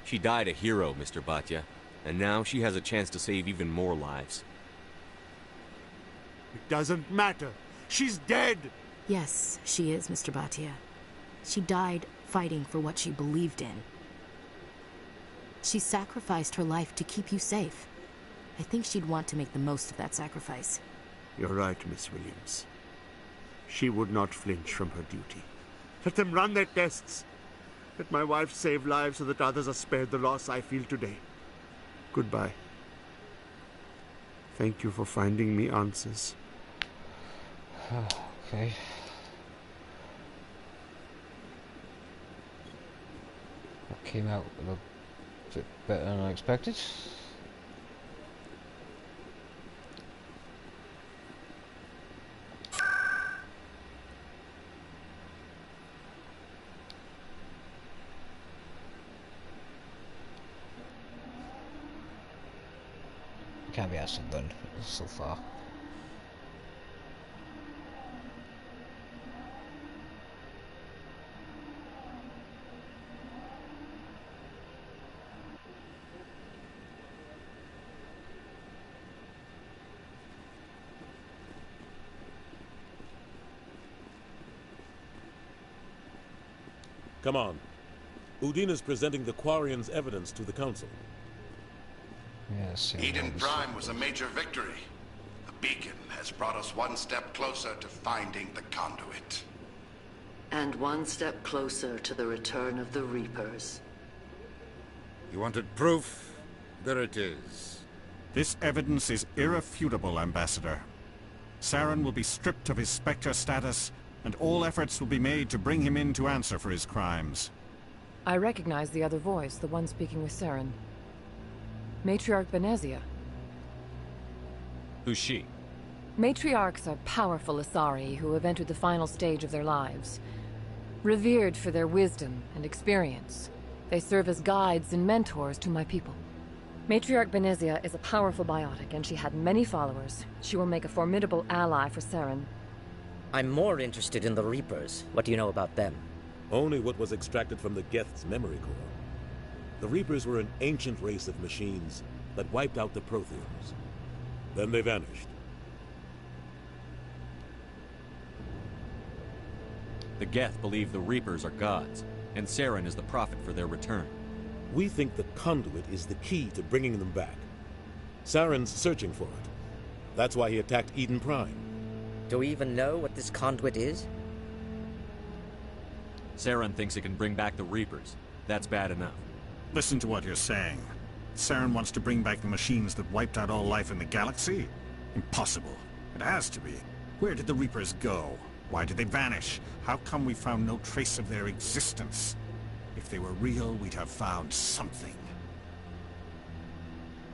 She died a hero, Mr. Bhatia, and now she has a chance to save even more lives. It doesn't matter. She's dead! Yes, she is, Mr. Bhatia. She died fighting for what she believed in. She sacrificed her life to keep you safe. I think she'd want to make the most of that sacrifice. You're right, Miss Williams. She would not flinch from her duty. Let them run their tests. Let my wife save lives so that others are spared the loss I feel today. Goodbye. Thank you for finding me answers. Okay. That came out a bit better than I expected. Can't be asked done so far. Come on. Udine is presenting the Quarian's evidence to the Council. Yes. Eden Prime was a major victory. The beacon has brought us one step closer to finding the conduit. And one step closer to the return of the Reapers. You wanted proof? There it is. This evidence is irrefutable, Ambassador. Saren will be stripped of his Spectre status, and all efforts will be made to bring him in to answer for his crimes. I recognize the other voice, the one speaking with Saren. Matriarch Benezia. Who's she? Matriarchs are powerful Asari who have entered the final stage of their lives. Revered for their wisdom and experience, they serve as guides and mentors to my people. Matriarch Benezia is a powerful biotic, and she had many followers. She will make a formidable ally for Saren. I'm more interested in the Reapers. What do you know about them? Only what was extracted from the Geth's memory core. The Reapers were an ancient race of machines that wiped out the Protheans. Then they vanished. The Geth believe the Reapers are gods, and Saren is the prophet for their return. We think the conduit is the key to bringing them back. Saren's searching for it. That's why he attacked Eden Prime. Do we even know what this conduit is? Saren thinks it can bring back the Reapers. That's bad enough. Listen to what you're saying. Saren wants to bring back the machines that wiped out all life in the galaxy? Impossible. It has to be. Where did the Reapers go? Why did they vanish? How come we found no trace of their existence? If they were real, we'd have found something.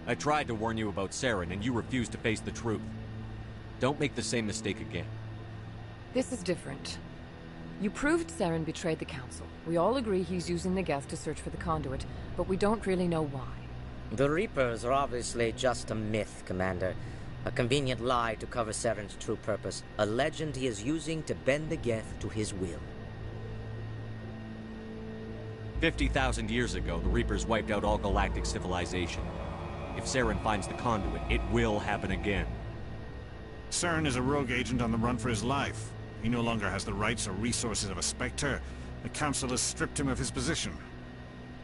I tried to warn you about Saren, and you refused to face the truth. Don't make the same mistake again. This is different. You proved Saren betrayed the Council. We all agree he's using the Geth to search for the conduit, but we don't really know why. The Reapers are obviously just a myth, Commander. A convenient lie to cover Saren's true purpose. A legend he is using to bend the Geth to his will. 50,000 years ago, the Reapers wiped out all galactic civilization. If Saren finds the conduit, it will happen again. Saren is a rogue agent on the run for his life. He no longer has the rights or resources of a Spectre. The Council has stripped him of his position.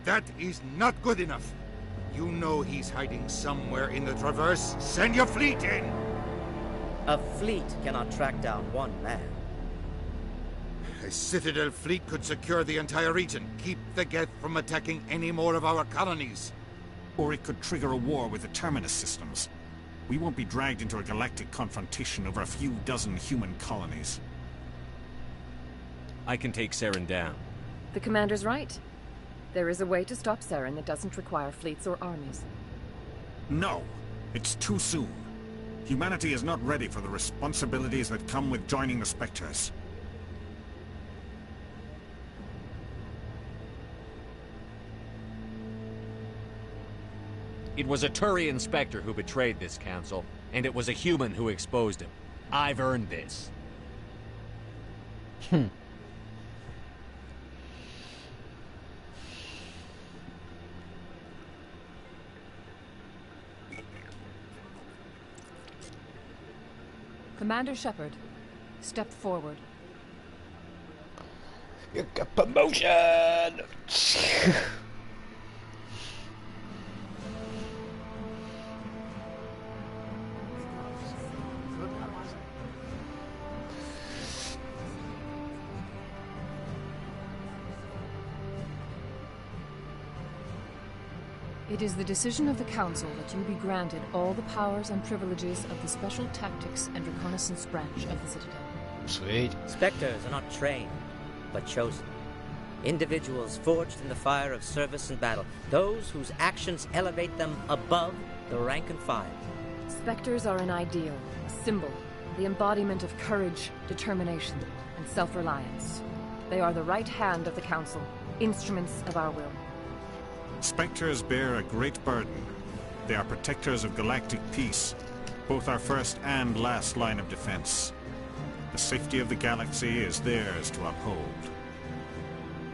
That is not good enough. You know he's hiding somewhere in the Traverse. Send your fleet in! A fleet cannot track down one man. A Citadel fleet could secure the entire region, keep the Geth from attacking any more of our colonies. Or it could trigger a war with the Terminus systems. We won't be dragged into a galactic confrontation over a few dozen human colonies. I can take Saren down. The Commander's right. There is a way to stop Saren that doesn't require fleets or armies. No, it's too soon. Humanity is not ready for the responsibilities that come with joining the Spectres. It was a Turian Spectre who betrayed this council, and it was a human who exposed him. I've earned this. Commander Shepard, step forward. You got promotion! It is the decision of the Council that you be granted all the powers and privileges of the Special Tactics and Reconnaissance branch of the Citadel. Sweet. Spectres are not trained, but chosen. Individuals forged in the fire of service and battle. Those whose actions elevate them above the rank and file. Spectres are an ideal, a symbol, the embodiment of courage, determination, and self-reliance. They are the right hand of the Council, instruments of our will. Spectres bear a great burden. They are protectors of galactic peace, both our first and last line of defense. The safety of the galaxy is theirs to uphold.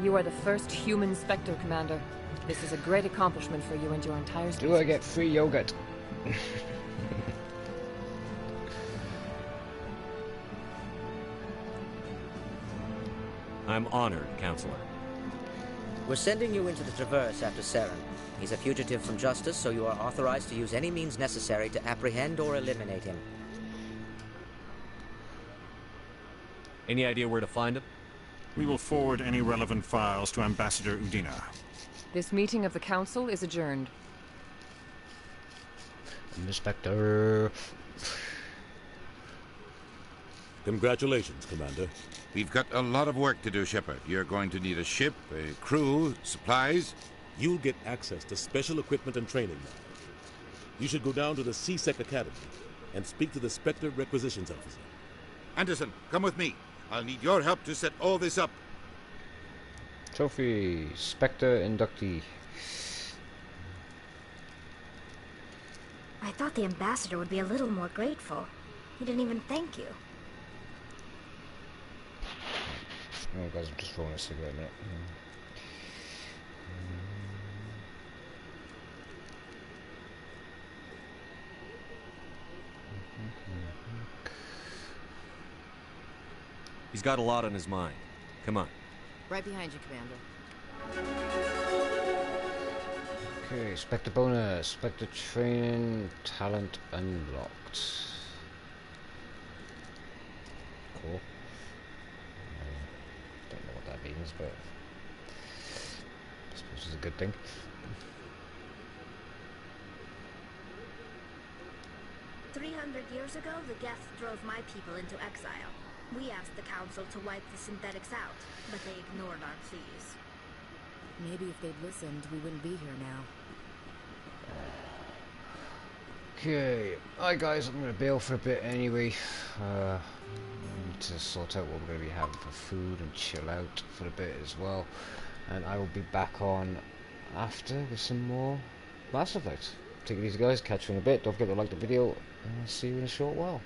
You are the first human Spectre, Commander. This is a great accomplishment for you and your entire species. Do I get free yogurt? I'm honored, Counselor. We're sending you into the Traverse after Saren. He's a fugitive from justice, so you are authorized to use any means necessary to apprehend or eliminate him. Any idea where to find him? We will forward any relevant files to Ambassador Udina. This meeting of the Council is adjourned. Inspector. Congratulations, Commander. We've got a lot of work to do, Shepard. You're going to need a ship, a crew, supplies. You'll get access to special equipment and training now. You should go down to the CSEC Academy and speak to the Spectre Requisitions Officer. Anderson, come with me. I'll need your help to set all this up. Trophy, Spectre inductee. I thought the ambassador would be a little more grateful. He didn't even thank you. Oh guys, I'm just rolling a cigarette a minute. He's got a lot on his mind. Come on. Right behind you, Commander. Okay, Spectre bonus, Spectre training, talent unlocked. Cool. Don't know what that means, but I suppose it's a good thing. Years ago, the Geth drove my people into exile. We asked the Council to wipe the synthetics out, but they ignored our pleas. Maybe if they'd listened, we wouldn't be here now. Okay, alright guys, I'm going to bail for a bit anyway. I need to sort out what we're going to be having for food and chill out for a bit as well. And I will be back on after with some more Mass Effect. Take it easy guys, catch you in a bit. Don't forget to like the video, and I'll see you in a short while.